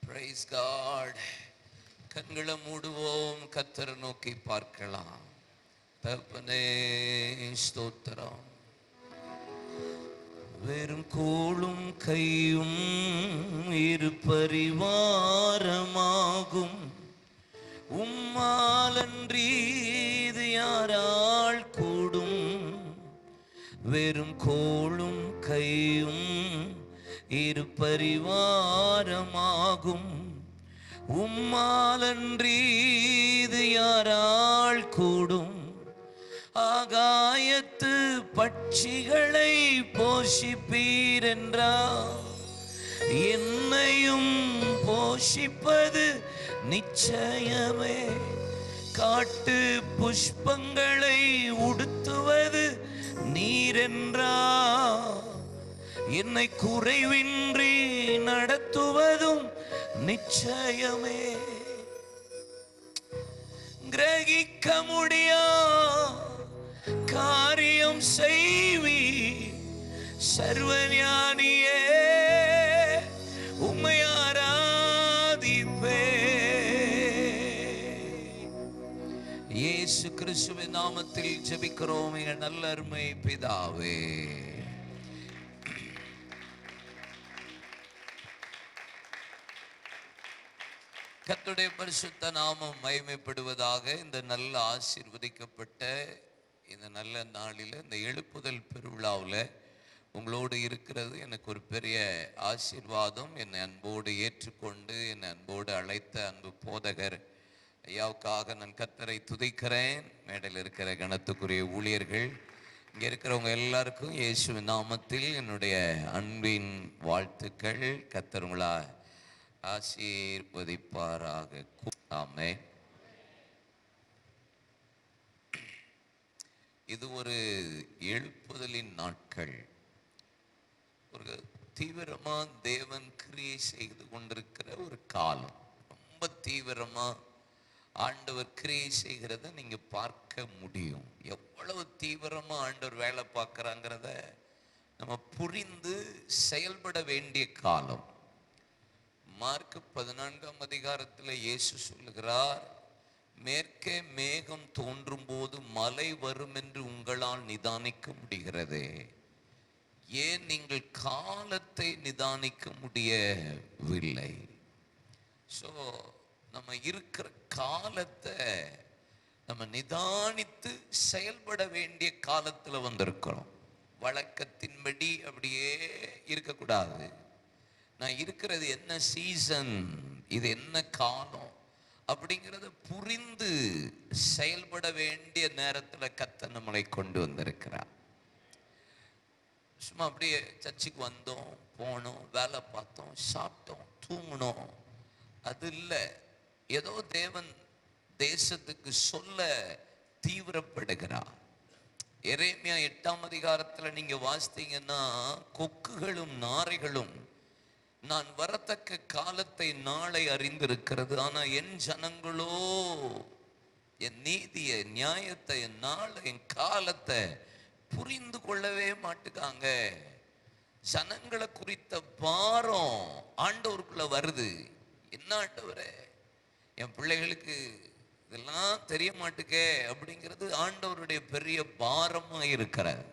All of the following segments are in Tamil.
Praise God. கண்களை மூடுவோம், கர்த்தரை நோக்கி பார்க்கலாம். தகப்பனே ஸ்தோத்திரம். வெறும் கோளும் கையும் இரு பரிவாரமாகும். உம்மாலன்றி இது யாரால் கூடும்? வெறும் கோளும் கையும் இரு பரிவாரமாகும். உம்மாலன்றி இது யாரால் கூடும்? ஆகாயத்து பட்சிகளை போஷிப்பீர் என்றார், என்னையும் போஷிப்பது நிச்சயமே. காட்டு புஷ்பங்களை உடுத்துவது நீரென்றார், என்னை குறைவின்றி நடத்துவதும் நிச்சயமே. கிரகிக்க முடியா காரியம் செய்வி சர்வஞானியே, உம்மை ஆராதிப்பே. இயேசு கிறிஸ்துவின் நாமத்தில் ஜெபிக்கிறோம் எங்கள் நல்ல அருமை பிதாவே. கர்த்தருடைய பரிசுத்த நாமம் மகிமைப்படுவதாக. இந்த நல்ல ஆசீர்வதிக்கப்பட்ட இந்த நல்ல நாளில், இந்த எழுப்புதல் பெருவிழாவில் உங்களோடு இருக்கிறது எனக்கு ஒரு பெரிய ஆசீர்வாதம். என்னை அன்போடு ஏற்றுக்கொண்டு என்னை அன்போடு அழைத்த அன்பு போதகர் ஐயாவுக்காக நான் கர்த்தரை துதிக்கிறேன். மேடையில் இருக்கிற கனத்துக்குரிய ஊழியர்கள், இங்கே இருக்கிறவங்க எல்லாருக்கும் இயேசுவின் நாமத்தில் என்னுடைய அன்பின் வாழ்த்துக்கள். கர்த்தர் உங்களா ஆசீர்வதிப்பாராக. ஆமென். இது ஒரு எழுப்புதலின் நாட்கள். ஒரு தீவிரமா தேவன் கிரியை செய்து கொண்டிருக்கிற ஒரு காலம். ரொம்ப தீவிரமா ஆண்டவர் கிரியை செய்கிறத நீங்க பார்க்க முடியும். எவ்வளவு தீவிரமா ஆண்டவர் வேலை பார்க்கறாங்கிறத நம்ம புரிந்து செயல்பட வேண்டிய காலம். மார்க் 14ஆம் அதிகாரத்தில் இயேசு சொல்லுகிறார், மேற்கே மேகம் தோன்றும் போது மழை வரும் என்று உங்களால் நிதானிக்க முடிகிறதே, ஏன் நீங்கள் காலத்தை நிதானிக்க முடியவில்லை? ஸோ நம்ம இருக்கிற காலத்தை நம்ம நிதானித்து செயல்பட வேண்டிய காலத்தில் வந்திருக்கிறோம். வழக்கத்தின்படி அப்படியே இருக்கக்கூடாது. நான் இருக்கிறது என்ன சீசன், இது என்ன காலம் அப்படிங்கிறத புரிந்து செயல்பட வேண்டிய நேரத்தில் கர்த்தர் நம்மளை கொண்டு வந்திருக்கிறார். சும்மா அப்படியே சர்ச்சுக்கு வந்தோம், போனோம், வேலை பார்த்தோம், சாப்பிட்டோம், தூங்கினோம், அது இல்லை. ஏதோ தேவன் தேசத்துக்கு சொல்ல தீவிரப்படுகிறார். எரேமியா 8ஆம் அதிகாரத்தில் நீங்க வாசித்தீங்கன்னா, கொக்குகளும் நாரைகளும் நான் வரத்தக்க காலத்தை நாளை அறிந்திருக்கிறது, ஆனா என் ஜனங்களோ என் நீதியை, நியாயத்தை, என் நாளை, என் காலத்தை புரிந்து கொள்ளவே மாட்டுக்காங்க. ஜனங்களை குறித்த பாரம் ஆண்டவருக்குள்ள வருது. என்ன ஆண்டவரே, என் பிள்ளைகளுக்கு இதெல்லாம் தெரிய மாட்டுக்கே அப்படிங்கிறது ஆண்டவருடைய பெரிய பாரமா இருக்கிறார்.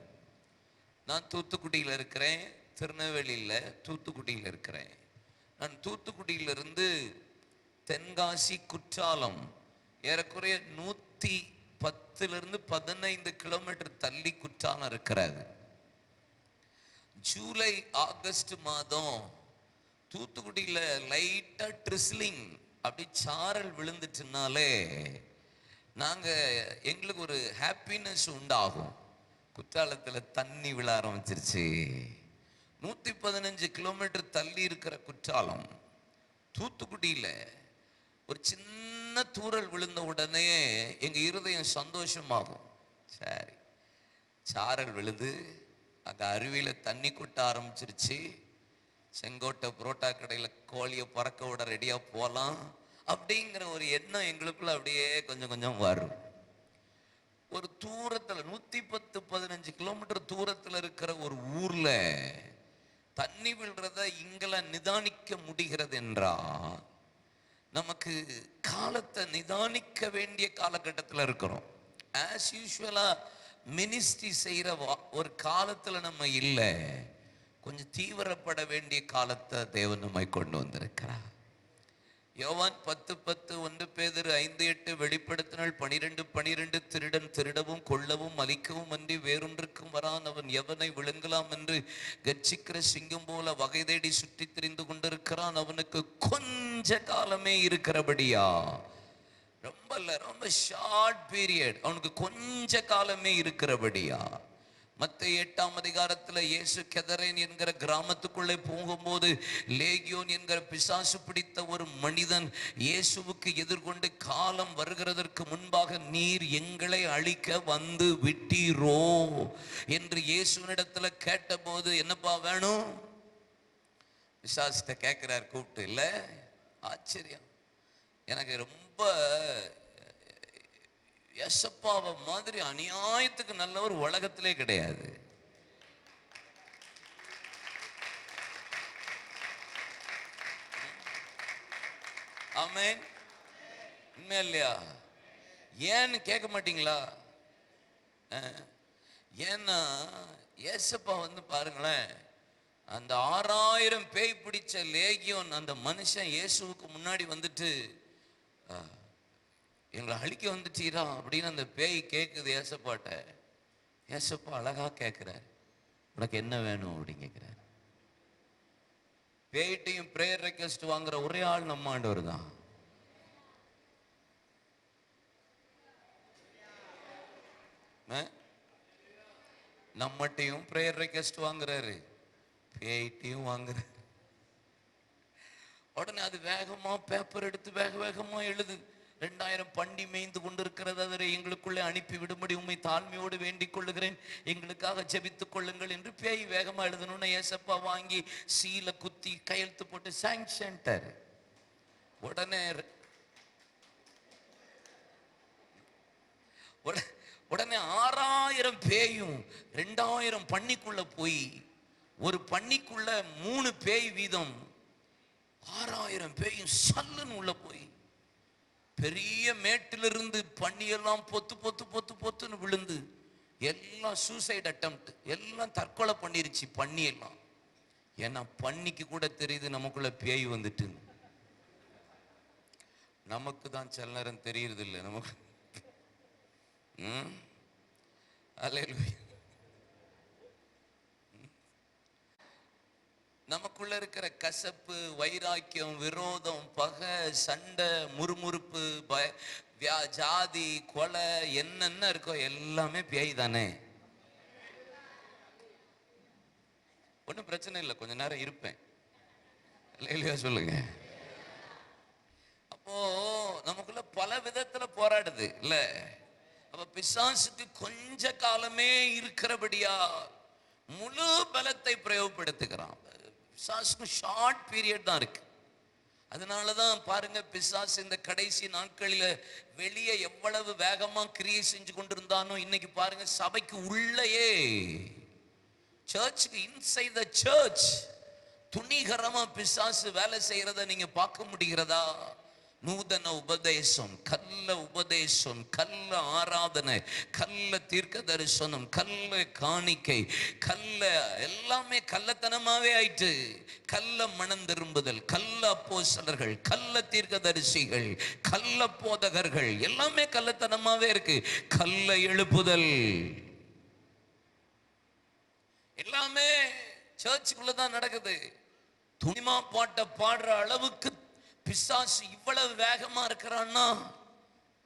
நான் தூத்துக்குடியில் இருக்கிறேன், திருநெல்வேலியில் தூத்துக்குடியில் இருக்கிறேன். நான் தூத்துக்குடியிலிருந்து தென்காசி குற்றாலம் ஏறக்குறைய 110-15 கிலோமீட்டர் தள்ளி குற்றாலம் இருக்கிறது. ஜூலை ஆகஸ்ட் மாதம் தூத்துக்குடியில் லைட்டா ட்ரிஸ்லிங் அப்படி சாரல் விழுந்துட்டுனாலே எங்களுக்கு ஒரு ஹாப்பினஸ் உண்டாகும். குற்றாலத்தில் தண்ணி விழ ஆரம்பிச்சிருச்சு. 115 கிலோமீட்டர் தள்ளி இருக்கிற குற்றாலம், தூத்துக்குடியில் ஒரு சின்ன தூறல் விழுந்த உடனே எங்க இருதயம் சந்தோஷமாகும். சரி, சாரல் விழுது, அங்கே அருவியில் தண்ணி கொட்ட ஆரம்பிச்சிருச்சு. செங்கோட்டை புரோட்டா கடையில் கோழியை பறக்க விட ரெடியாக போகலாம் அப்படிங்கிற ஒரு எண்ணம் எங்களுக்குள்ள அப்படியே கொஞ்சம் கொஞ்சம் வரும். ஒரு தூரத்தில் 110-15 கிலோமீட்டர் தூரத்தில் இருக்கிற ஒரு ஊர்ல தண்ணி விழுறத இங்களை நிதானிக்க முடிகிறது என்றா, நமக்கு காலத்தை நிதானிக்க வேண்டிய காலகட்டத்தில் இருக்கிறோம். ஆஸ் யூஷுவலா மினிஸ்ட்ரி செய்கிற ஒரு காலத்தில் நம்ம இல்லை, கொஞ்சம் தீவிரப்பட வேண்டிய காலத்தை தேவன் நம்மை கொண்டு வந்திருக்கிறார். யோவான் 10:10, 1 பேதுரு 5:8, வெளிப்படுத்தினால் 12:12, திருடன் திருடவும் கொல்லவும் அழிக்கவும் அன்றி வேறொன்றுக்கும் வரான், அவன் எவனை விழுங்கலாம் என்று கர்ச்சிக்கிற சிங்கம் போல வகை தேடி சுற்றி திரிந்து கொண்டிருக்கிறான். அவனுக்கு கொஞ்ச காலமே இருக்கிறபடியா, ரொம்ப ஷார்ட் பீரியட், அவனுக்கு கொஞ்ச காலமே இருக்கிறபடியா. மத்தேயு 8ஆம் அதிகாரத்தில் இயேசு கெதரேன் என்கிற கிராமத்துக்குள்ளே போகும்போது லேகியோன் என்கிற பிசாசு பிடித்த ஒரு மனிதன் இயேசுவுக்கு எதிர்கொண்டு, காலம் வருகிறதற்கு முன்பாக நீர் எங்களை அழிக்க வந்து விட்டீரோ என்று இயேசுவினிடத்தில் கேட்டபோது, என்னப்பா வேணும்? பிசாசிட்ட கேட்கிறார் கூப்பிட்டு. இல்லை, ஆச்சரியம். எனக்கு ரொம்ப யேசப்பாவை மாதிரி அநியாயத்துக்கு நல்லவர் உலகத்திலே கிடையாது. ஆமென். உண்மையா இல்லையா? ஏன்னு கேட்க மாட்டீங்களா? ஏன்னா யேசப்பா பாருங்களேன், அந்த 6000 பேய் பிடிச்ச லேகியோன் அந்த மனுஷன் இயேசுவுக்கு முன்னாடி வந்துட்டு, எங்களை அழிக்க வந்துட்டீரா அப்படின்னு அந்த பேய் கேட்குது ஏசப்பாட்ட. ஏசப்பா அழகா கேட்கிறார், உனக்கு என்ன வேணும் அப்படின்னு கேட்கிறார். பேய்ட்டையும் பிரேயர் ரெக்வெஸ்ட் வாங்குற ஒரே ஆள் நம்ம ஆண்டவர் தான். நம்மட்டையும் பிரேயர் ரெக்வெஸ்ட் வாங்குறாரு, பேய்ட்டையும் வாங்குறாரு. உடனே அது வேகமா பேப்பர் எடுத்து வேக வேகமா எழுது. 2000 பண்டி மேய்ந்து கொண்டிருக்கிறது, அதை எங்களுக்குள்ளே அனுப்பி விடும்படி உண்மை தாழ்மையோடு வேண்டிக் கொள்ளுகிறேன், எங்களுக்காக ஜெபித்துக் கொள்ளுங்கள் என்று பேய் வேகமா எழுதணும்னு ஏசப்பா வாங்கி சீல குத்தி கையெழுத்து போட்டு சாங்ஷன். உடனே 6000 பேயும் 2000 பன்னிக்குள்ள போய், ஒரு பன்னிக்குள்ள 3 பேய் வீதம் 6000 பேயும் சல்லுன்னு உள்ள போய் பெரிய மேட்டிலிருந்து பன்னியெல்லாம் பொத்து பொத்து பொத்து பொத்துன்னு விழுந்து எல்லாம் சூசைட் அட்டெம்ப்ட், எல்லாம் தற்கொலை பண்ணிருச்சு பன்னி எல்லாம். ஏன்னா பன்னிக்கு கூட தெரியுது நமக்குள்ள பேய் வந்துட்டு. நமக்கு தான் சில நேரம் தெரியுறது இல்லை. நமக்கு அல்லேலூயா. நமக்குள்ள இருக்கிற கசப்பு, வைராக்கியம், விரோதம், பகை, சண்டை, முறுமுறுப்பு, ஜாதி, கொலை, என்னென்ன இருக்கோ எல்லாமே பேய் தானே. ஒன்றும் பிரச்சனை இல்லை, கொஞ்ச நேரம் இருப்பேன். இல்லையா சொல்லுங்க. அப்போ நமக்குள்ள பல விதத்துல போராடுது இல்ல. அப்ப பிசாசுக்கு கொஞ்ச காலமே இருக்கிறபடியா முழு பலத்தை பிரயோகப்படுத்துகிறான். பிசாசுக்கு ஷார்ட் பீரியட் தான் இருக்கு. அதனாலதான் பாருங்க, பிசாசு இந்த கடைசி நாட்களில வெளியே எவ்வளவு வேகமா கிரியை செஞ்சு கொண்டிருந்தானோ, இன்னைக்கு பாருங்க சபைக்கு உள்ளேயே, சர்ச்சுக்கு இன்சைட் த சர்ச் துணிகரமா பிசாசு வேலை செய்யறத நீங்க பார்க்க முடிகிறதா? நூதன உபதேசம், கள்ள உபதேசம், கள்ள ஆராதனை, கள்ள தீர்க்க தரிசனம், கள்ள காணிக்கை, கள்ள எல்லாமே கள்ளத்தனமாவே ஆயிட்டு. கள்ள மனம் திரும்புதல், கள்ள அப்போஸ்தலர்கள், கள்ள தீர்க்க தரிசிகள், கள்ள போதகர்கள், எல்லாமே கள்ளத்தனமாவே இருக்கு. கள்ள எழுப்புதல் எல்லாமே சர்ச்சுக்குள்ளதான் நடக்குது. துணிமா பாட்ட பாடுற அளவுக்கு பிசாசு இவ்வளவு வேகமா இருக்கிறான்னா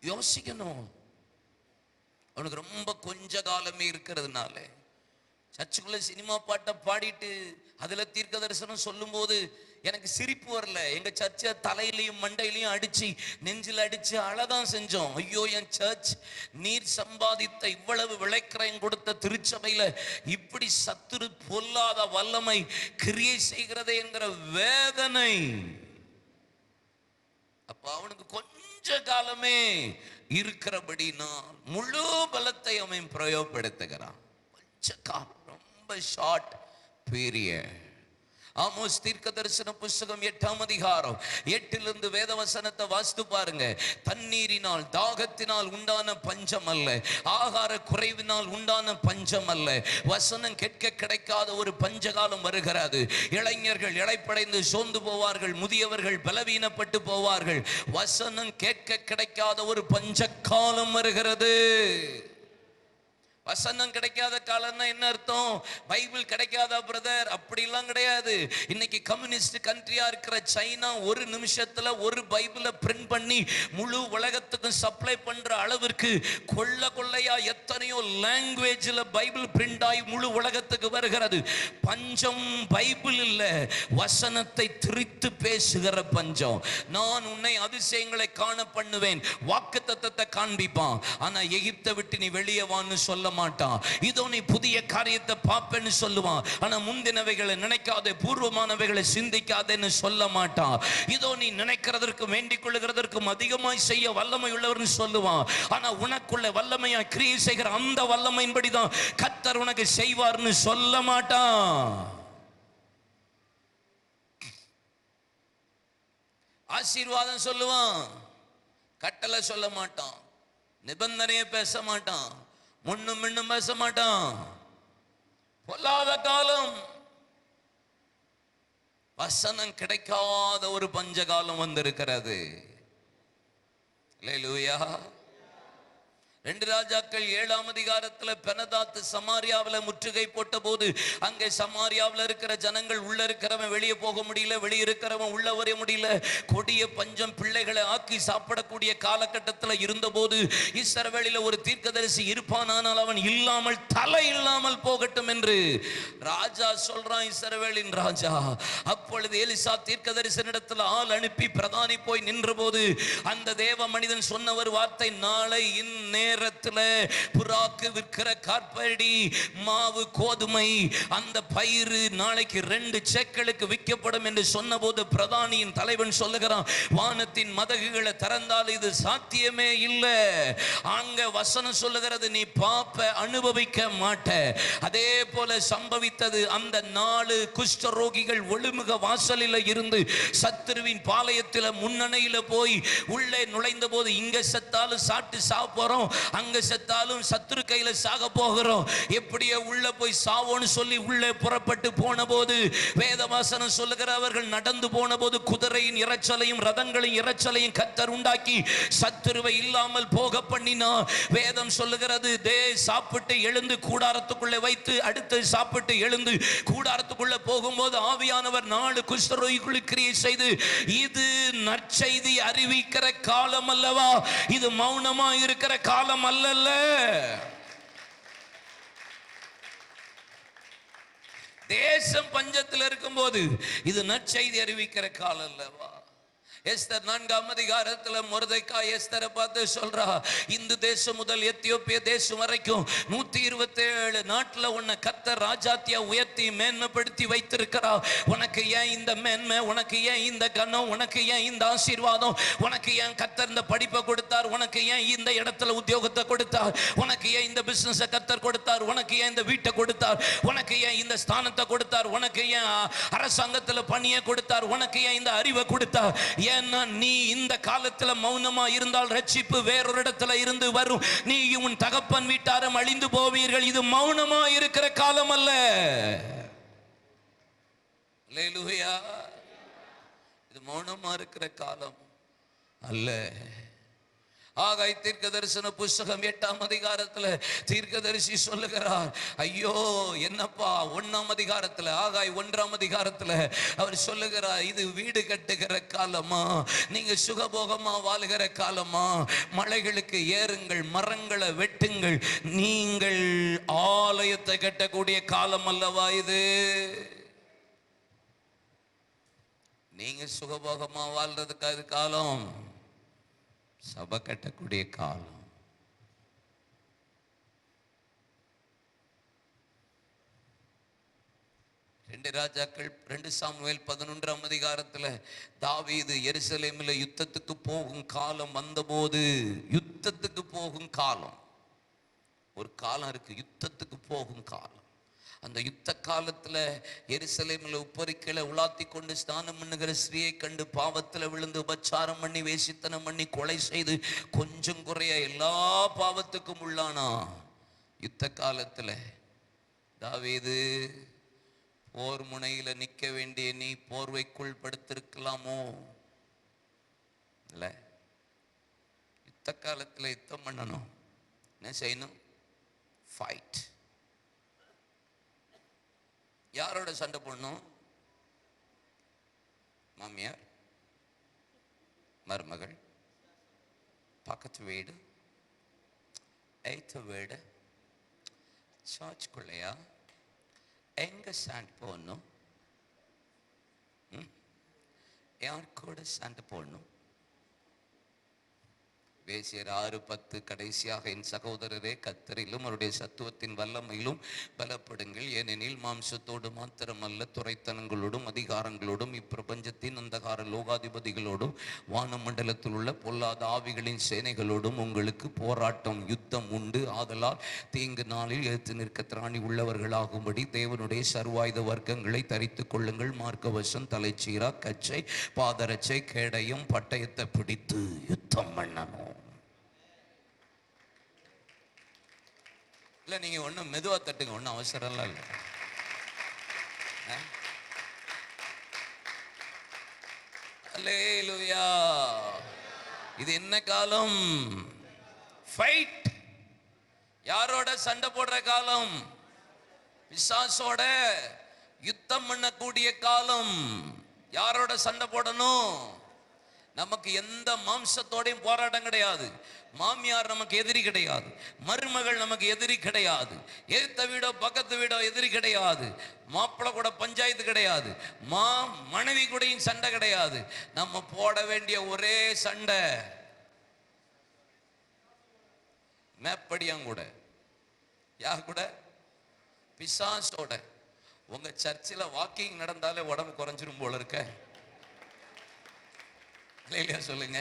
யோசிக்கணும். அவனுக்கு ரொம்ப கொஞ்ச காலமே இருக்கிறதுனால சர்ச்சுக்குள்ள சினிமா பாட்டை பாடிட்டு அதுல தீர்க்க தரிசனம் சொல்லும் போது எனக்கு சிரிப்பு வரல. எங்க சர்ச்சை தலையிலையும் மண்டையிலையும் அடிச்சு நெஞ்சில் அடிச்சு அழதான் செஞ்சோம். ஐயோ, என் சர்ச் நீர் சம்பாதித்த இவ்வளவு விளைக்கரையும் கொடுத்த திருச்சபையில இப்படி சத்துரு பொல்லாத வல்லமை கிரியை செய்கிறதே என்கிற வேதனை. அப்ப அவனுக்கு கொஞ்ச காலமே இருக்கிறபடி நான் முழு பலத்தை அவன் பிரயோகப்படுத்துகிறான். கொஞ்ச காலம், ரொம்ப ஷார்ட் பீரியட். ஆமோஸ் தீர்க்க தரிசன புஸ்தகம் 8ஆம் அதிகாரம் 8லிருந்து வேதவசனத்தை வாசித்து பாருங்க. தண்ணீரினால் தாகத்தினால் உண்டான பஞ்சம் அல்ல, ஆகார குறைவினால் உண்டான பஞ்சம் அல்ல, வசனம் கேட்க கிடைக்காத ஒரு பஞ்சகாலம் வருகிறது. இளைஞர்கள் இளைப்படைந்து சோர்ந்து போவார்கள், முதியவர்கள் பலவீனப்பட்டு போவார்கள். வசனம் கேட்க கிடைக்காத ஒரு பஞ்சகாலம் வருகிறது. வசனம் கிடைக்காத காலம்னா என்ன அர்த்தம்? பைபிள் கிடைக்காதா பிரதர்? அப்படிலாம் கிடையாது. இன்னைக்கு கம்யூனிஸ்ட் கண்ட்ரியா இருக்கிற சைனா ஒரு நிமிஷத்துல ஒரு பைபிளை பிரிண்ட் பண்ணி முழு உலகத்துக்கு சப்ளை பண்ற அளவிற்கு கொள்ளையா எத்தனையோ லாங்குவேஜ்ல பைபிள் பிரிண்ட் ஆகி முழு உலகத்துக்கு வருகிறது. பஞ்சம் பைபிள் இல்ல, வசனத்தை திரித்து பேசுகிற பஞ்சம். நான் உன்னை அதிசயங்களை காண பண்ணுவேன், வாக்குத்தத்தத்தை காண்பிப்பான். ஆனா எகிப்தை விட்டு நீ வெளியே வான்னு சொல்ல மாட்டான். இதோ நீ புதிய காரியத்தை பாப்பேன்னு சொல்லுவான். ஆனா முந்தினவைகளை நினைக்காதே, பூர்வமானவைகளை சிந்திக்காதேன்னு சொல்ல மாட்டான். இதோ நீ நினைக்கிறதற்கு வேண்டிக் கொள்ளுகிறதற்கும் அதிகமாய் செய்ய வல்லமை உள்ளவர்னு சொல்லுவான். ஆனா உனக்குள்ள வல்லமையா கிரியை செய்கிற அந்த வல்லமையின்படிதான் கர்த்தர் உனக்கு செய்வார்னு சொல்ல மாட்டான். ஆசீர்வாதம் சொல்லுவான், கட்டளை சொல்ல மாட்டான், நிபந்தனையை பேச மாட்டான், முன்னும் மின்னும் பேச மாட்டான். பொல்லாத காலம், வசனம் கிடைக்காத ஒரு பஞ்சகாலம் வந்திருக்கிறது. அல்லேலூயா. 2 ராஜாக்கள் 7ஆம் அதிகாரத்தில் பெனதாத் சமாரியாவில் முற்றுகை போட்ட போது அங்கே சமாரியாவில் இருக்கிற ஜனங்கள் உள்ள இருக்கிறவன் வெளியே போக முடியல, வெளியே இருக்கிறவன் உள்ள வர முடியல. கொடிய பஞ்சம் பிள்ளைகளை ஆக்கி சாப்பிடக்கூடிய காலகட்டத்தில் இருந்தபோது இஸ்ரவேலில் ஒரு தீர்க்கதரிசி இருப்பானால் அவன் இல்லாமல் தலை இல்லாமல் போகட்டும் என்று ராஜா சொல்றான், இஸ்ரவேலின் ராஜா. அப்பொழுது எலிசா தீர்க்கதரிசனிடத்தில் ஆள் அனுப்பி பிரதானி போய் நின்ற போது அந்த தேவ மனிதன் சொன்ன ஒரு வார்த்தை, நாளை இந்நேரத்தில் புறாக்கு விற்கிற காற்படி மாவு கோதுமை அந்த பயிறு நாளைக்கு 2 சேக்கலுக்கு விற்கப்படும் என்று சொன்னபோது பிரதானியின் தலைவன் சொல்லுகிறான், வானத்தின் மதகுகளை திறந்தால் இது சாத்தியமே இல்லை. அங்க வசனம் சொல்லுகிறது, நீ பாப்ப அனுபவிக்க மாட்ட. அதே போல சம்பவித்தது. அந்த 4 குஷ்டரோகிகள் ஒளிமுக வாசலில் இருந்து சத்துருவின் பாளையத்தில் முன்னணையில் போய் உள்ளே நுழைந்த போது, இங்க செத்தாலும் சாப்பிட்டு சாப்பிடுறோம், அங்க செத்தாலும் சத்துரு கையில சாக போகிறோம், எப்படியே உள்ள போய் சாவோன்னு சொல்லி உள்ளே புறப்பட்டு போன போது வேதவாசனம் சொல்லுகிற அவர்கள் நடந்து போன போது குதிரையின் இரைச்சலையும் ரதங்களின் இரைச்சலையும் கர்த்தர் உண்டாக்கி சத்துருவை இல்லாமல் போக பண்ணினா. வேதம் சொல்லுகிறது, சாப்பிட்டு எழுந்து கூடாரத்துக்குள்ளே வைத்து அடுத்து சாப்பிட்டு எழுந்து கூடாரத்துக்குள்ள போகும்போது ஆவியானவர் 4 குஷ்டரோகிகளுக்கு கிரியை செய்து, இது நற்செய்தி அறிவிக்கிற காலம் அல்லவா, இது மௌனமா இருக்கிற காலம் அல்லல்ல. தேசம் பஞ்சத்தில் இருக்கும் போது இது நற்செய்தி அறிவிக்கிற காலம் அல்லவா. எஸ்தர் 4ஆம் அதிகாரத்தில் மொர்தெக்காய் எஸ்தரை பார்த்து சொல்றா, இந்து தேசம் முதல் எத்தியோப்பிய தேசம் வரைக்கும் 127 நாட்டில் உன்னை கர்த்தர் ராஜாத்தியா உயர்த்தி மேன்மைப்படுத்தி வைத்திருக்கிறா. உனக்கு ஏன் இந்த மேன்மை, உனக்கு ஏன் இந்த கனம், உனக்கு ஏன் இந்த ஆசீர்வாதம், உனக்கு ஏன் கர்த்தர் இந்த படிப்பை கொடுத்தார், உனக்கு ஏன் இந்த இடத்துல உத்தியோகத்தை கொடுத்தார், உனக்கு ஏன் இந்த பிசினஸ் கர்த்தர் கொடுத்தார், உனக்கு ஏன் இந்த வீட்டை கொடுத்தார், உனக்கு ஏன் இந்த ஸ்தானத்தை கொடுத்தார், உனக்கு ஏன் அரசாங்கத்தில் பணியை கொடுத்தார், உனக்கு ஏன் இந்த அறிவை கொடுத்தார். நீ இந்த காலத்துல மௌனமா இருந்தால் ரட்சிப்பு வேறொரு இடத்துல இருந்து வரும். நீ உன் தகப்பன் வீட்டாரும் அழிந்து போவீர்கள். இது மௌனமா இருக்கிற காலம் அல்ல. அல்லேலூயா. இது மௌனமா இருக்கிற காலம் அல்ல. ஆகாய் தீர்க்க தரிசன புஸ்தகம் 8ஆம் அதிகாரத்தில் தீர்க்கதரிசி சொல்லுகிறார், ஐயோ என்னப்பா 1ஆம் அதிகாரத்தில் ஆகாய் 1ஆம் அதிகாரத்தில் அவர் சொல்லுகிறார், இது வீடு கட்டுகிற காலமா, நீங்க சுகபோகமா வாழுகிற காலமா, மலைகளுக்கு ஏறுங்கள், மரங்களை வெட்டுங்கள், நீங்கள் ஆலயத்தை கட்டக்கூடிய காலம் அல்லவா இது. நீங்க சுகபோகமா வாழ்றதுக்கு அது காலம், சபை கட்டக்கூடிய காலம். ராஜாக்கள் 2 சாமுவேல் 11ஆம் அதிகாரத்தில் தாவீது எருசலேமில் யுத்தத்துக்கு போகும் காலம் வந்தபோது, யுத்தத்துக்கு போகும் காலம், ஒரு காலம் இருக்கு, யுத்தத்துக்கு போகும் காலம். அந்த யுத்த காலத்துல எருசலேமில் உப்பரிக்கையில உலாத்தி கொண்டு ஸ்நானம் பண்ணுகிற ஸ்திரியை கண்டு பாவத்துல விழுந்து உபச்சாரம் பண்ணி வேசித்தனம் பண்ணி கொலை செய்து கொஞ்சம் குறைய எல்லா பாவத்துக்கும் உள்ளானா. யுத்த காலத்துல தாவீது போர் முனையில நிற்க வேண்டிய நீ போர்வைக்குள் படுத்திருக்கலாமோ? இல்ல, யுத்த காலத்துல யுத்தம் பண்ணணும். என்ன செய்யணும்? ஃபைட். யாரோட சண்டை போடணும்? மாமியார், மருமகள், பக்கத்து வீடு, எய்த்த வீடு, சர்ச்சுக்குள்ளையா? எங்க சண்டை போடணும்? யார் கூட சண்டை போடணும்? வேசியர் 6:10 கடைசியாக, என் சகோதரரே, கர்த்தரிலும் அவருடைய சத்துவத்தின் வல்லமையிலும் பலப்படுங்கள். ஏனெனில் மாம்சத்தோடு மாத்திரமல்ல, துரைத்தனங்களோடும் அதிகாரங்களோடும் இப்பிரபஞ்சத்தின் அந்தகார லோகாதிபதிகளோடும் வானமண்டலத்தில் உள்ள பொல்லாத ஆவிகளின் சேனைகளோடும் உங்களுக்கு போராட்டம், யுத்தம் உண்டு. ஆதலால் தீங்கு நாளில் எதிர்த்து நிற்க திராணி உள்ளவர்களாகும்படி தேவனுடைய சர்வாயுத வர்க்கங்களை தரித்துக் கொள்ளுங்கள். மார்க்கவசம், தலைச்சீரா, கச்சை, பாதரச்சை, கேடயம், பட்டயத்தை பிடித்து யுத்தம் பண்ணணும். இல்லை, நீங்கள் ஒன்றும் மெதுவாக தட்டுங்க, ஒன்றும் அவசரம்லாம் இல்லை. அல்லேலூயா. இது என்ன காலம்? ஃபைட். யாரோட சண்டை போடுற காலம்? பிசாசோட யுத்தம் பண்ணக்கூடிய காலம். யாரோட சண்டை போடணும்? நமக்கு எந்த மாம்சத்தோடையும் போராட்டம் கிடையாது. மாமியார் நமக்கு எதிரி கிடையாது, மருமகள் நமக்கு எதிரி கிடையாது, எதிர்த்த வீடோ பக்கத்து வீடோ எதிரி கிடையாது, மாப்பிள்ளை கூட பஞ்சாயத்து கிடையாது, மனைவி கூடயும் சண்டை கிடையாது. நம்ம போட வேண்டிய ஒரே சண்டை மேப்படியாங்கூட. யார் கூட? பிசாசோட. உங்க சர்ச்சில் வாக்கிங் நடந்தாலே உடம்பு குறைஞ்சிரும் போல இருக்க. இல்லையா? சொல்லுங்க.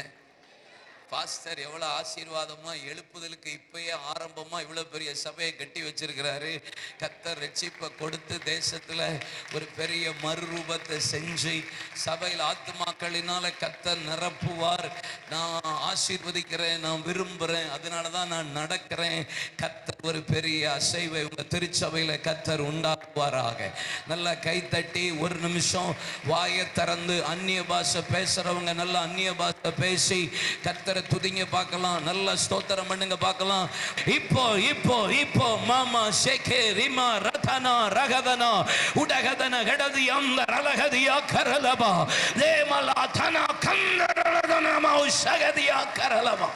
பாஸ்டர் எவ்வளவு ஆசீர்வாதமா எழுப்புதலுக்கு இப்பயே ஆரம்பமா இவ்வளவு பெரிய சபையை கட்டி வச்சிருக்கிறாரு. கர்த்தர் ரட்சிப்பை கொடுத்து தேசத்துல ஒரு பெரிய மறுரூபத்தை செஞ்சு சபையில் ஆத்துமாக்களினால கர்த்தர் நிரப்புவார். நான் ஆசீர்வதிக்கிறேன், நான் விரும்புறேன், அதனாலதான் நான் நடக்கிறேன். கர்த்தர் ஒரு பெரிய அசைவை உங்க திருச்சபையில கர்த்தர் உண்டாக்குவாராக. நல்லா கைத்தட்டி ஒரு நிமிஷம் வாயை திறந்து அந்நிய பாஷை பேசுறவங்க நல்லா அந்நிய பாஷை பேசி கர்த்தரை துதிங்க பார்க்கலாம். நல்ல ஸ்தோத்திரம் பண்ணுங்க பார்க்கலாம். இப்போ இப்போ இப்போ மாமா ஷேகே ரிமா ரதனா ரகதனா உடகதன கடதி அந்த ரலகதியா கரலபா தேமலா தனா கந்தரலதன மௌஷகதியா கரலபா.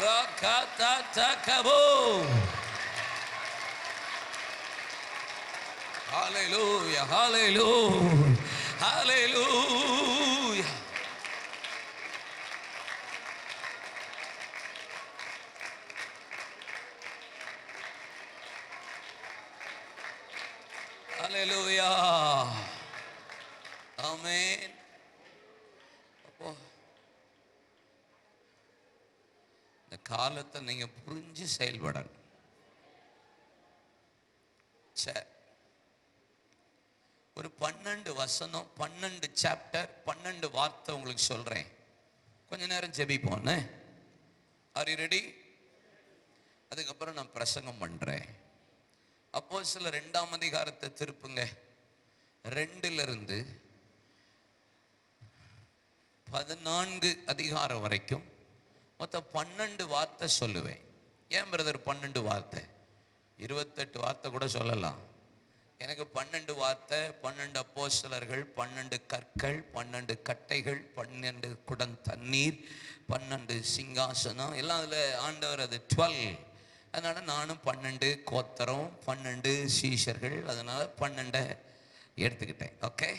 ரகதா தகபோ. Hallelujah, hallelujah, hallelujah. Hallelujah. Amen. அப்போ இந்த காலத்தை நீங்க புரிஞ்சு செயல்படணும். சரி, ஒரு 12 வசனம், 12 சாப்டர், 12 வார்த்தை உங்களுக்கு சொல்றேன். கொஞ்ச நேரம் ஜெபிப்போம். Are you ready? அதுக்கப்புறம் நான் பிரசங்கம் பண்றேன். அப்போஸ்தலர் 2ஆம் அதிகாரத்தை திருப்புங்க. 2லிருந்து 14 அதிகாரம் வரைக்கும் மொத்தம் 12 வார்த்தை சொல்லுவேன். ஏன் பிரதர் 12 வார்த்தை? 28 வார்த்தை கூட சொல்லலாம். எனக்கு 12 வார்த்தை, 12 அப்போஸ்தலர்கள், 12 கற்கள், 12 கட்டைகள், 12 குடம் தண்ணீர், 12 சிங்காசனம், எல்லாம் அதில் ஆண்டவர் அது 12. அதனால நானும் 12 கோத்திரம், 12 சீஷர்கள், அதனால 12 எடுத்துக்கிட்டேன். ஓகே.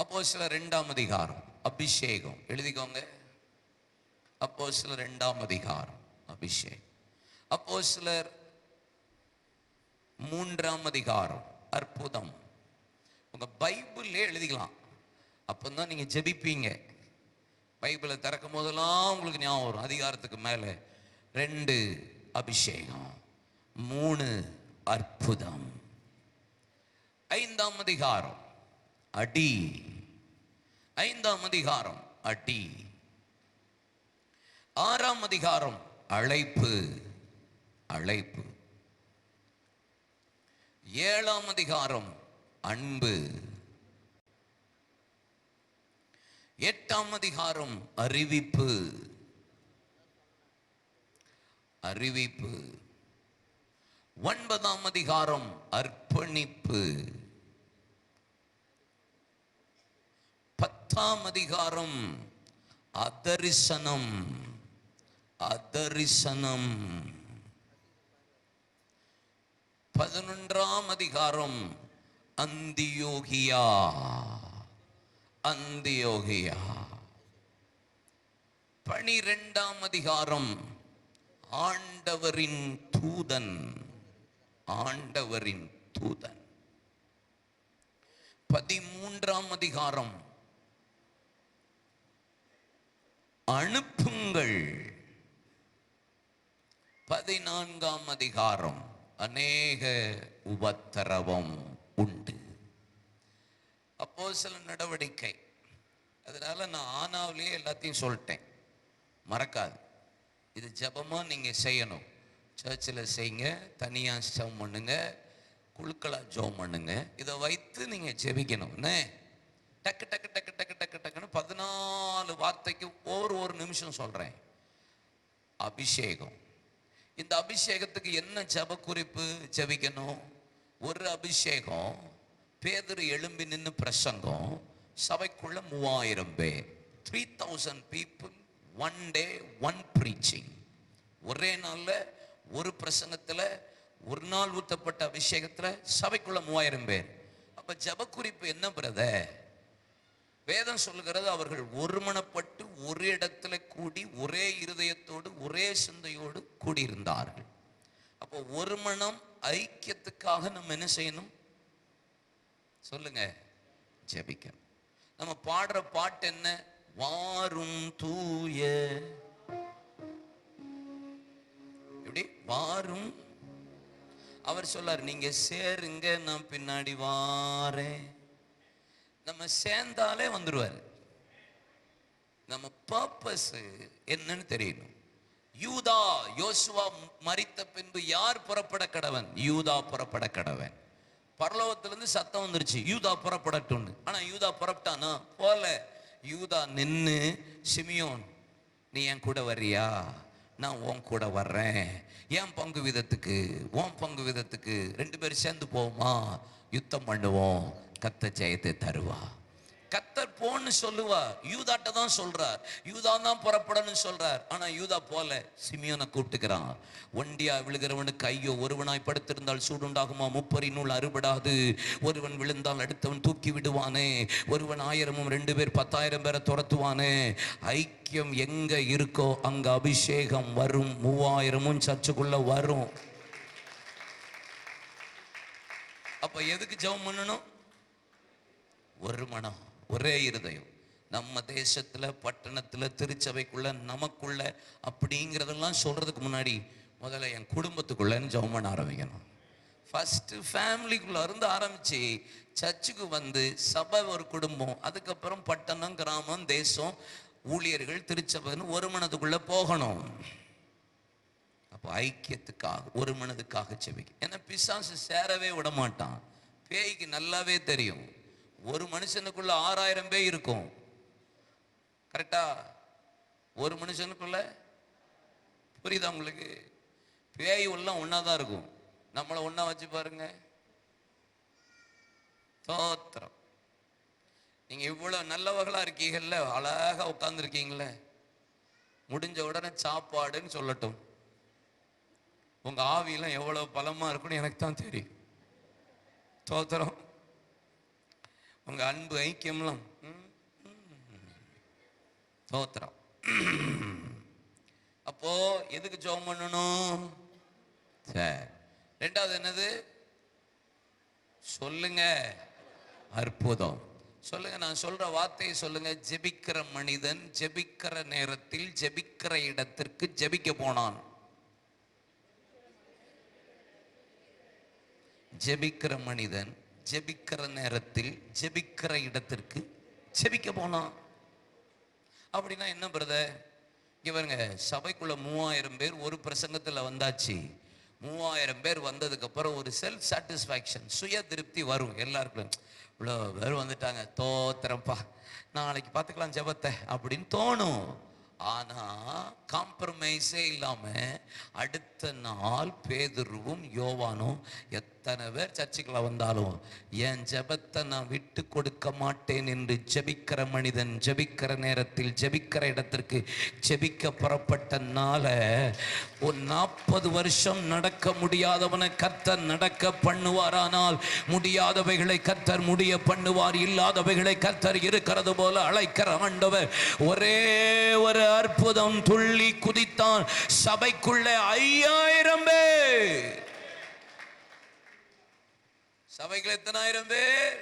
அப்போஸ்தலர் 2ஆம் அதிகாரம் அபிஷேகம் எழுதிக்கோங்க. அப்போஸ்தலர் 2ஆம் அதிகாரம் அபிஷேகம். அப்போஸ்தலர் 3ஆம் அதிகாரம் அற்புதம். உங்க பைபிள்லே எழுதிக்கலாம், அப்பதான் நீங்க ஜெபிப்பீங்க. பைபிளை திறக்கும் போதெல்லாம் உங்களுக்கு ஞாபகம் வரும். அதிகாரத்துக்கு மேலே 2 அபிஷேகம், 3 அற்புதம், 5ஆம் அதிகாரம் அடி, 5ஆம் அதிகாரம் அடி, 6ஆம் அதிகாரம் அழைப்பு, அழைப்பு, 7ஆம் அதிகாரம் அன்பு, 8ஆம் அதிகாரம் அறிவிப்பு, அறிவிப்பு, 9ஆம் அதிகாரம் அர்ப்பணிப்பு, 10ஆம் அதிகாரம் அதரிசனம், அதரிசனம், 11ஆம் அதிகாரம் அந்தியோகியா, அந்தியோகியா, 12ஆம் அதிகாரம் ஆண்டவரின் தூதன், ஆண்டவரின் தூதன், 13ஆம் அதிகாரம் அனுப்புங்கள், 14ஆம் அதிகாரம் அநேக உபத்திரவம் உண்டு. அப்போஸ்தலர் நடவடிக்கை. அதனால நான் ஆனாவிலேயே எல்லாத்தையும் சொல்லிட்டேன், மறக்காது. இது ஜபமா நீங்க செய்யணும். சர்ச்சில் செய்யுங்க, தனியாக ஜெபம் பண்ணுங்க, குழுக்களாக ஜெபம் பண்ணுங்க. இதை வைத்து நீங்க ஜெபிக்கணும். டக்கு டக்கு டக்கு டக்கு டக்கு டக்குன்னு 14 வார்த்தைக்கு ஒரு நிமிஷம் சொல்றேன். அபிஷேகம். இந்த அபிஷேகத்துக்கு என்ன ஜப குறிப்பு ஜெபிக்கணும்? ஒரு அபிஷேகம், பேதுரு எழும்பி நின்று பிரசங்கம், சபைக்குள்ள 3000 பேர், 3000 people, one day one preaching. ஒரே நாள்ல ஒரு பிரசங்கத்துல, ஒரு நாள் ஊத்தப்பட்ட அபிஷேகத்துல சபைக்குள்ள 3000 பேர். அப்ப ஜப குறிப்பு என்ன பிரதர்? வேதம் சொல்லுகிறது, அவர்கள் ஒருமனப்பட்டு ஒரு இடத்துல கூடி ஒரே இருதயத்தோடு ஒரே சிந்தையோடு கூடியிருந்தார்கள். அப்போ ஒரு மனம் ஐக்கியத்துக்காக நம்ம என்ன செய்யணும் சொல்லுங்க? ஜெபிக்கணும். நம்ம பாடுற பாட்டு என்ன? வாரும் தூய, எப்படி வாரும்? அவர் சொல்லார், நீங்க சேருங்க, நான் பின்னாடி வாரேன். நம்ம சேர்ந்தாலே வந்துருவாரு. நம்ம பர்பஸ் என்னன்னு தெரியணும். யூதா, யோசுவா மரித்த பின்பு யார் புறப்பட கடவன்? யூதா புறப்பட கடவன். பரலோகத்திலிருந்து சத்தம் வந்துருச்சு, யூதா புறப்படட்டும்னு. ஆனா யூதா புறப்பட்டானா? போல. யூதா நின்னு, சிமியோன் நீ என் கூட வர்றியா? நான் உன் கூட வர்றேன். என் பங்கு விதத்துக்கு உன் பங்கு விதத்துக்கு 2 பேரும் சேர்ந்து போவோமா? யுத்தம் பண்ணுவோம், கர்த்தர் ஜெயத்தை தருவா. கர்த்தர் போன்னு சொல்லுவா. யூதாட்ட தான் சொல்றார், யூதா தான் புறப்படணும்னு சொல்றார். ஆனா யூதா போல, சிமியோனை கூப்பிட்டுக்கிறான். ஒண்டியா விழுகிறவனுக்கு ஐயோ, ஒருவனாய் படுத்திருந்தால் சூடுண்டாகுமா? முப்பரினுள் அறுபடாது. ஒருவன் விழுந்தால் அடுத்தவன் தூக்கி விடுவானே. ஒருவன் 1000 2 பேர் 10,000 பேரை துரத்துவானே. ஐக்கியம் எங்க இருக்கோ அங்க அபிஷேகம் வரும். 3000 சர்ச்சுக்குள்ள வரும். அப்ப எதுக்கு ஜெபம் பண்ணணும்? ஒரு மனம், ஒரே இருதயம். நம்ம தேசத்துல, பட்டணத்துல, திருச்சபைக்குள்ள, நமக்குள்ள அப்படிங்கிறதெல்லாம் சொல்றதுக்கு முன்னாடி முதல்ல என் குடும்பத்துக்குள்ளன்னு ஜெபம் பண்ண ஆரம்பிக்கணும். ஃபர்ஸ்ட் ஃபேமிலிக்குள்ள இருந்து ஆரம்பிச்சு சர்ச்சுக்கு வந்து சபை ஒரு குடும்பம், அதுக்கப்புறம் பட்டணம், கிராமம், தேசம், ஊழியர்கள், திருச்சபைன்னு ஒரு மனதுக்குள்ள போகணும். அப்போ ஐக்கியத்துக்காக, ஒரு மனதுக்காக செபிக்க. ஏன்னா பிசாசு சேரவே விட மாட்டான். பேய்க்கு நல்லாவே தெரியும், ஒரு மனுஷனுக்குள்ள 6000 பேய் இருக்கும். கரெக்டா? ஒரு மனுஷனுக்குள்ள, புரியுதா உங்களுக்கு? பேய் எல்லாம் ஒன்னாதான் இருக்கும். நம்மளை ஒன்னா வச்சு பாருங்க. தோத்திரம். நீங்க இவ்வளவு நல்லவர்களா இருக்கீங்கல்ல, அழகா உட்கார்ந்து இருக்கீங்களே, முடிஞ்ச உடனே சாப்பாடுன்னு சொல்லட்டும். உங்க ஆவியெல்லாம் எவ்வளவு பலமா இருக்குன்னு எனக்கு தான் தெரியும். தோத்திரம். உங்க அன்பு ஐக்கியம்லாம் தோத்திரம். அப்போ எதுக்கு ஜெபம் பண்ணணும்? சரி. 2வது என்னது சொல்லுங்க? அற்புதம். சொல்லுங்க, நான் சொல்ற வார்த்தையை சொல்லுங்க. ஜெபிக்கிற மனிதன் ஜெபிக்கிற நேரத்தில் ஜெபிக்கிற இடத்திற்கு ஜெபிக்க போனான். ஜெபிக்கிற மனிதன் ஜெபிக்கிற நேரத்தில் ஜெபிக்கிற இடத்திற்கு ஜெபிக்க போனான். அப்படின்னா என்ன பிரதர்? இவருங்க சபைக்குள்ள 3000 பேர் ஒரு பிரசங்கத்தில் வந்தாச்சு. 3000 பேர் வந்ததுக்கு அப்புறம் ஒரு செல்ஃப் சாட்டிஸ்ஃபேக்ஷன், சுய திருப்தி வரும் எல்லாருக்கும். இவ்வளோ பேர் வந்துட்டாங்க, தோத்திரப்பா, நாளைக்கு பார்த்துக்கலாம் ஜெபத்தை அப்படின்னு தோணும். ஆனா காம்ப்ரமைஸே இல்லாம அடுத்த நாள் பேதுருவும் யோவானும் எத்தனை பேர் சர்ச்சுக்குள்ள வந்தாலும் என் ஜெபத்தை நான் விட்டு கொடுக்க மாட்டேன் என்று ஜெபிக்கிற மனிதன் ஜெபிக்கிற நேரத்தில் ஜெபிக்கிற இடத்திற்கு ஜெபிக்க புறப்பட்டனால ஒரு 40 வருஷம் நடக்க முடியாதவனை கர்த்தர் நடக்க பண்ணுவாரானால் முடியாதவைகளை கர்த்தர் முடிய பண்ணுவார். இல்லாதவைகளை கர்த்தர் இருக்கிறது போல அழைக்கிற ஆண்டவர். ஒரே ஒரு அற்புதம், துள்ளி குதித்தான். சபைக்குள்ளே 5000 பேர். சபைக்குள்ள எத்தனை ஆயிரம் பேர்?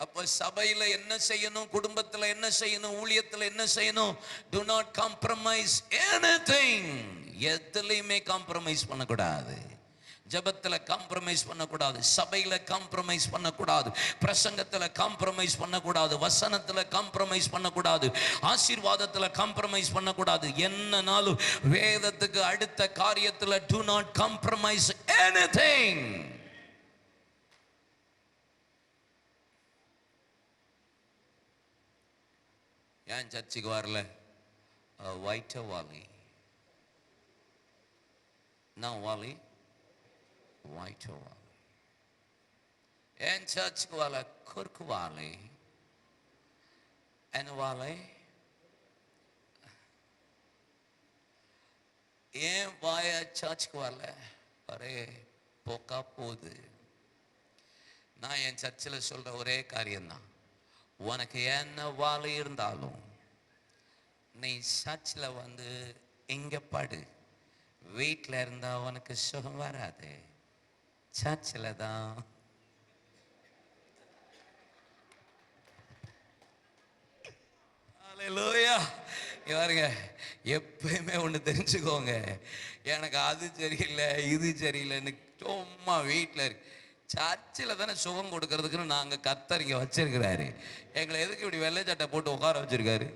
அப்ப சபையில என்ன செய்யணும், குடும்பத்துல என்ன செய்யணும், ஊழியத்துல என்ன செய்யணும்? do not compromise anything. எதுலையுமே காம்ப்ரமைஸ் பண்ணக்கூடாது. ஜபத்துல காம்ப்ரமைஸ் பண்ணக்கூடாது, சபையில காம்ப்ரமைஸ் பண்ணக்கூடாது, பிரசங்கத்துல காம்ப்ரமைஸ் பண்ணக்கூடாது, வசனத்துல காம்ப்ரமைஸ் பண்ணக்கூடாது, ஆசீர்வாதத்துல காம்ப்ரமைஸ் பண்ணக்கூடாது. என்னனாலும் வேதத்துக்கு அடுத்த காரியத்துல do not compromise anything. ஏன் சர்ச்சுக்கு வரல? ஒயிட் வாலி, நான் வாலி white wall. ஏன் சர்ச்சுக்கு வரல? குறுக்கு வாலி. என்ன வாலி? ஏன் வாய சர்ச்சுக்கு வரல? ஒரே போக்கா போகுது. நான் என் சர்ச்சில் சொல்ற ஒரே காரியம்தான், உனக்கு என்ன வாலி இருந்தாலும் நீ சர்ச்சில் வந்து எங்க படு. வீட்டில் இருந்தா உனக்கு சுகம் வராது, சர்ச்சில் தான். ஹல்லேலூயா. பாருங்க, எப்பயுமே ஒன்று தெரிஞ்சுக்கோங்க, எனக்கு அது சரியில்லை இது சரியில்லைன்னு சும்மா வீட்டில் இருக்கு. சர்ச்சில் தானே சுகம் கொடுக்கறதுக்குன்னு நாங்கள் கர்த்தர் இங்கே வச்சிருக்கிறாரு. எங்களை எதுக்கு இப்படி வெள்ளை சட்டை போட்டு உட்கார வச்சிருக்காரு?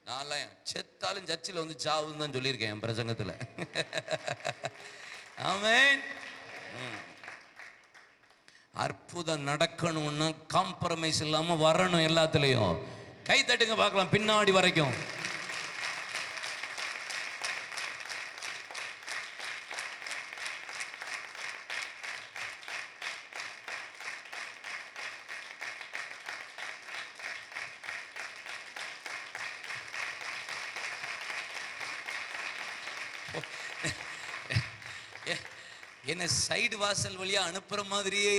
நான் செத்தாலும் சர்ச்சில் வந்து சாவுன்னு தான் சொல்லியிருக்கேன் என் பிரசங்கத்தில். ஆமென். அற்புதம் நடக்கணும்னா காம்ப்ரமைஸ் இல்லாம வரணும். எல்லாத்துலயும் கை தட்டுங்க பார்க்கலாம் பின்னாடி வரைக்கும். என்ன சைடு வாசல் வழியா அனுப்புற மாதிரியே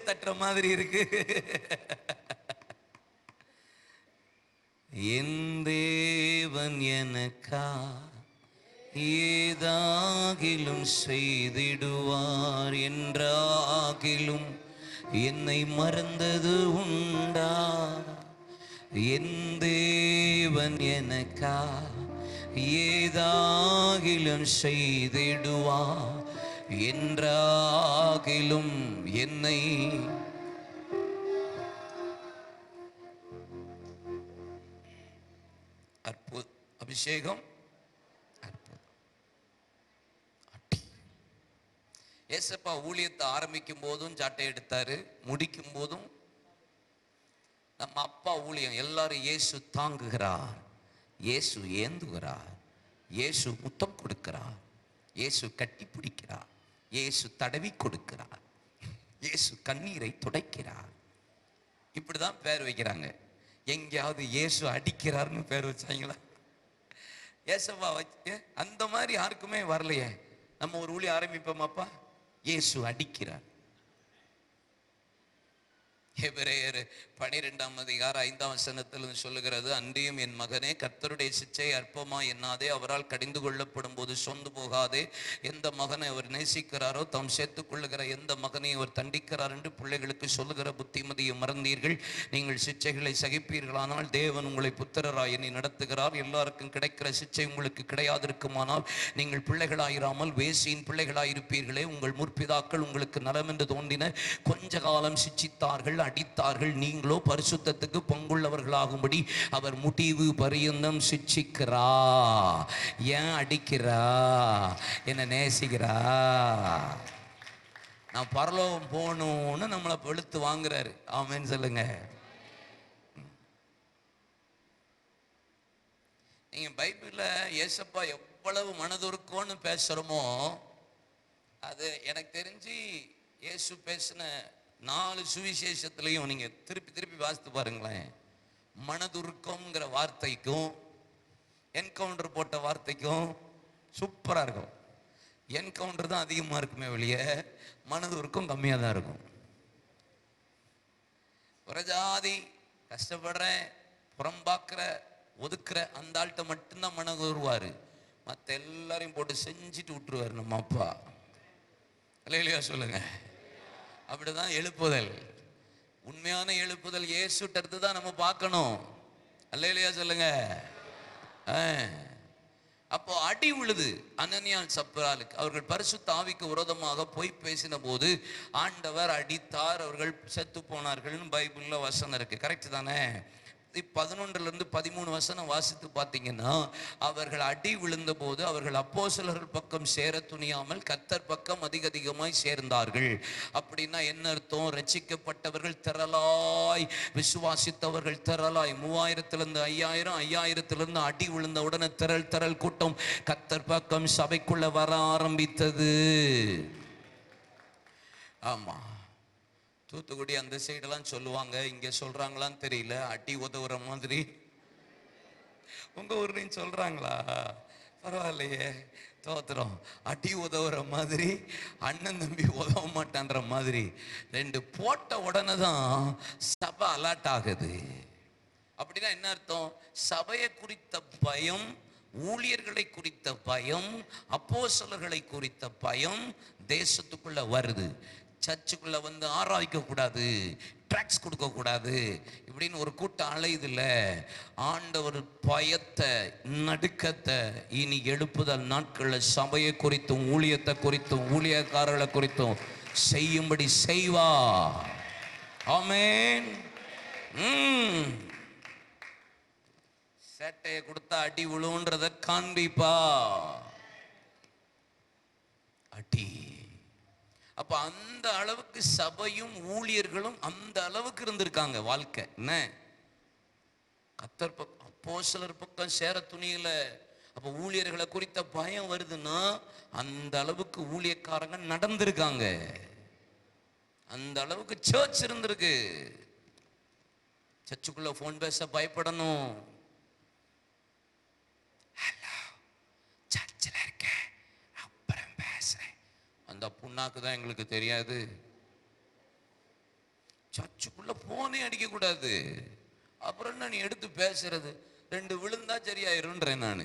தட்டுற மாதிரி இருக்கு. என் தேவன் எனக்கா ஏதாகிலும் செய்திடுவார் என்றாகிலும் என்னை மறந்தது உண்டா? என் தேவன் எனக்கா ஏதாகிலும் செய்திடுவார் என்றாகிலும் என்னை அபிஷேகம் ஏசப்பா ஊழியத்தை ஆரம்பிக்கும் போதும் சாட்டை எடுத்தாரு, முடிக்கும் போதும். நம்ம அப்பா ஊழியம் எல்லாரும் இயேசு தாங்குகிறார், இயேசு ஏந்துகிறார், இயேசு முத்தம் கொடுக்கிறார், இயேசு கட்டி பிடிக்கிறார், இயேசு தடவி கொடுக்கிறார், இயேசு கண்ணீரை துடைக்கிறார். இப்படிதான் பேர் வைக்கிறாங்க. எங்கேயாவது இயேசு அடிக்கிறார்னு பேர் வச்சாங்களா? ஏசப்பா வச்சு அந்த மாதிரி யாருக்குமே வரலையே. நம்ம ஒரு ஊழிய ஆரம்பிப்போமாப்பா, இயேசு அடிக்கிறார், எபிரேயர் 12:5 சொல்லுகிறது, அன்றியும் என் மகனே, கர்த்தருடைய சிச்சை அற்பமா எண்ணாதே, அவரால் கடிந்து கொள்ளப்படும் போது சொந்து போகாதே. எந்த மகனை அவர் நேசிக்கிறாரோ தாம் சேர்த்துக் கொள்ளுகிற எந்த மகனை அவர் தண்டிக்கிறார் என்று பிள்ளைகளுக்கு சொல்லுகிற புத்திமதியை மறந்தீர்கள். நீங்கள் சிச்சைகளை சகிப்பீர்களானால் தேவன் உங்களை புத்திரராய் எண்ணி நடத்துகிறார். எல்லாருக்கும் கிடைக்கிற சிச்சை உங்களுக்கு கிடையாதிருக்குமானால் நீங்கள் பிள்ளைகளாயிராமல் வேசியின் பிள்ளைகளாயிருப்பீர்களே. உங்கள் முற்பிதாக்கள் உங்களுக்கு நலம் என்று தோன்றின கொஞ்ச காலம் சிச்சித்தார்கள், அடித்தார்கள். நீங்களோ பரிசுத்தத்துக்கு பங்குள்ளவர்களாகும்படி அவர் முடிவு பரியந்தம் சிச்சிக்கிறா. ஏன் அடிக்கிறா? என்ன நேசிக்கிறா. நான் பரலோகம் போகணும்னு நம்மளை வெளுத்து வாங்குறாரு. ஆமென் சொல்லுங்க. நீங்க பைபிள்ல ஏசப்பா எவ்வளவு மனதுருக்கோன்னு பேசுறோமோ, அது எனக்கு தெரிஞ்சு இயேசு பேசின 4 சுவிசேஷத்திலையும் நீங்க திருப்பி திருப்பி வாசித்து பாருங்களேன். மனதுருக்கம்ங்கிற வார்த்தைக்கும் என்கவுண்டர் போட்ட வார்த்தைக்கும் சூப்பரா இருக்கும். என்கவுண்டர் தான் அதிகமா இருக்குமே வெளியே, மனதுருக்கம் கம்மியாக தான் இருக்கும். ஒரு ஜாதி கஷ்டப்படுறேன், புறம்பாக்குற, ஒதுக்குற அந்த ஆள்கிட்ட மட்டும்தான் மனது வருவார். மற்ற எல்லாரையும் போட்டு செஞ்சுட்டு விட்டுருவார் நம்ம அப்பா. இல்லையா சொல்லுங்க. அப்படிதான் எழுப்புதல். உண்மையான எழுப்புதல் இயேசுட்ட தான் நம்ம பார்க்கணும். அல்லேலூயா சொல்லுங்க. அப்போ அடி விழுது அனனியால் சப்பராலுக்கு. அவர்கள் பரிசுத்த ஆவிக்கு விரோதமாக பொய் பேசின போது ஆண்டவர் அடித்தார், அவர்கள் செத்து போனார்கள்னு பைபிள்ல வசனம் இருக்கு. கரெக்ட் தானே? 11-13 வாசித்து பார்த்தீங்கன்னா, அவர்கள் அடி விழுந்த போது அவர்கள் அப்போஸ்தலர்கள் பக்கம் சேர துணியாமல் கர்த்தர் பக்கம் அதிகமாய் சேர்ந்தார்கள். அப்படின்னா என்ன அர்த்தம்? ரட்சிக்கப்பட்டவர்கள் திரளாய், விசுவாசித்தவர்கள் திரளாய், 3000-5000, 5000 அடி விழுந்த உடனே திரள் கூட்டம் கர்த்தர் பக்கம் சபைக்குள்ள வர ஆரம்பித்தது. ஆமா, தூத்துக்குடி அந்த சைடெல்லாம் சொல்லுவாங்க, இங்க சொல்றாங்களான்னு தெரியல, அடி உதவுற மாதிரி. உங்க ஊர்லயும் சொல்றாங்களா? பரவாயில்லையே, தோத்துறோம். அடி உதவுற மாதிரி, அண்ணன் தம்பி உதவ மாட்டான்ற மாதிரி 2 போட்ட உடனே தான் சபை அலர்ட் ஆகுது. அப்படின்னா என்ன அர்த்தம்? சபையை குறித்த பயம், ஊழியர்களை குறித்த பயம், அப்போஸ்தலர்களை குறித்த பயம் தேசத்துக்குள்ள வருது. சர்ச்சுக்குள்ள வந்து ஆராய்க்க கூடாது, ட்ராக்ஸ் கொடுக்க கூடாது இப்படின்னு ஒரு கூட்டம் அலையுதுல்ல. ஆண்டவர் பயத்தை, நடுக்கத்தை இனி எழுப்புதல் நாட்களில் சபையை குறித்தும் ஊழியத்தை குறித்தும் ஊழியக்காரர்களை குறித்தும் செய்யும்படி செய்வா. ஆமென். சேட்டையை கொடுத்தா அடி விழுன்றத காண்பிப்பா. அடி. அப்ப அந்த அளவுக்கு சபையும் ஊழியர்களும் அந்த அளவுக்கு இருந்திருக்காங்க வாழ்க்கை. என்ன கர்த்தர் அப்போஸ்தலர் பக்கம் சேர துணியில. அப்ப ஊழியர்களை குறித்த பயம் வருதுன்னா அந்த அளவுக்கு ஊழியக்காரங்க நடந்திருக்காங்க, அந்த அளவுக்கு சர்ச் இருந்திருக்கு. சர்ச்சுக்குள்ள போன் பேச பயப்படணும். சர்ச்சில் இருக்க, அப்புறம் பேசுறேன், அந்த புண்ணாக்கு தான் எங்களுக்கு தெரியாது. சர்ச்சுக்குள்ள போனே அடிக்க கூடாது. அப்புறம் என்ன நீ எடுத்து பேசுறது? 2 விழுந்தா சரியாயிருன்றேன் நான்.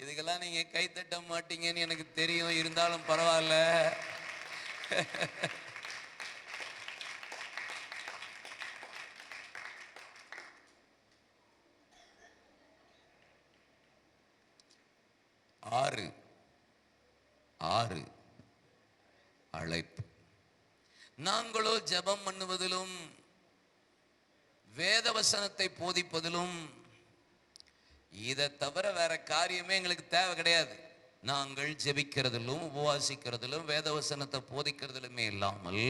இதுக்கெல்லாம் நீங்க கை தட்ட மாட்டீங்கன்னு எனக்கு தெரியும், இருந்தாலும் பரவாயில்ல. ஆறு அழைப்பு. நாங்களோ ஜெபம் பண்ணுவதிலும் வேத வசனத்தை போதிப்பதிலும் இதை தவிர வேற காரியமே எங்களுக்கு தேவை கிடையாது. நாங்கள் ஜெபிக்கிறதிலும் உபவாசிக்கிறதிலும் வேத வசனத்தை போதிக்கிறதிலுமே இல்லாமல்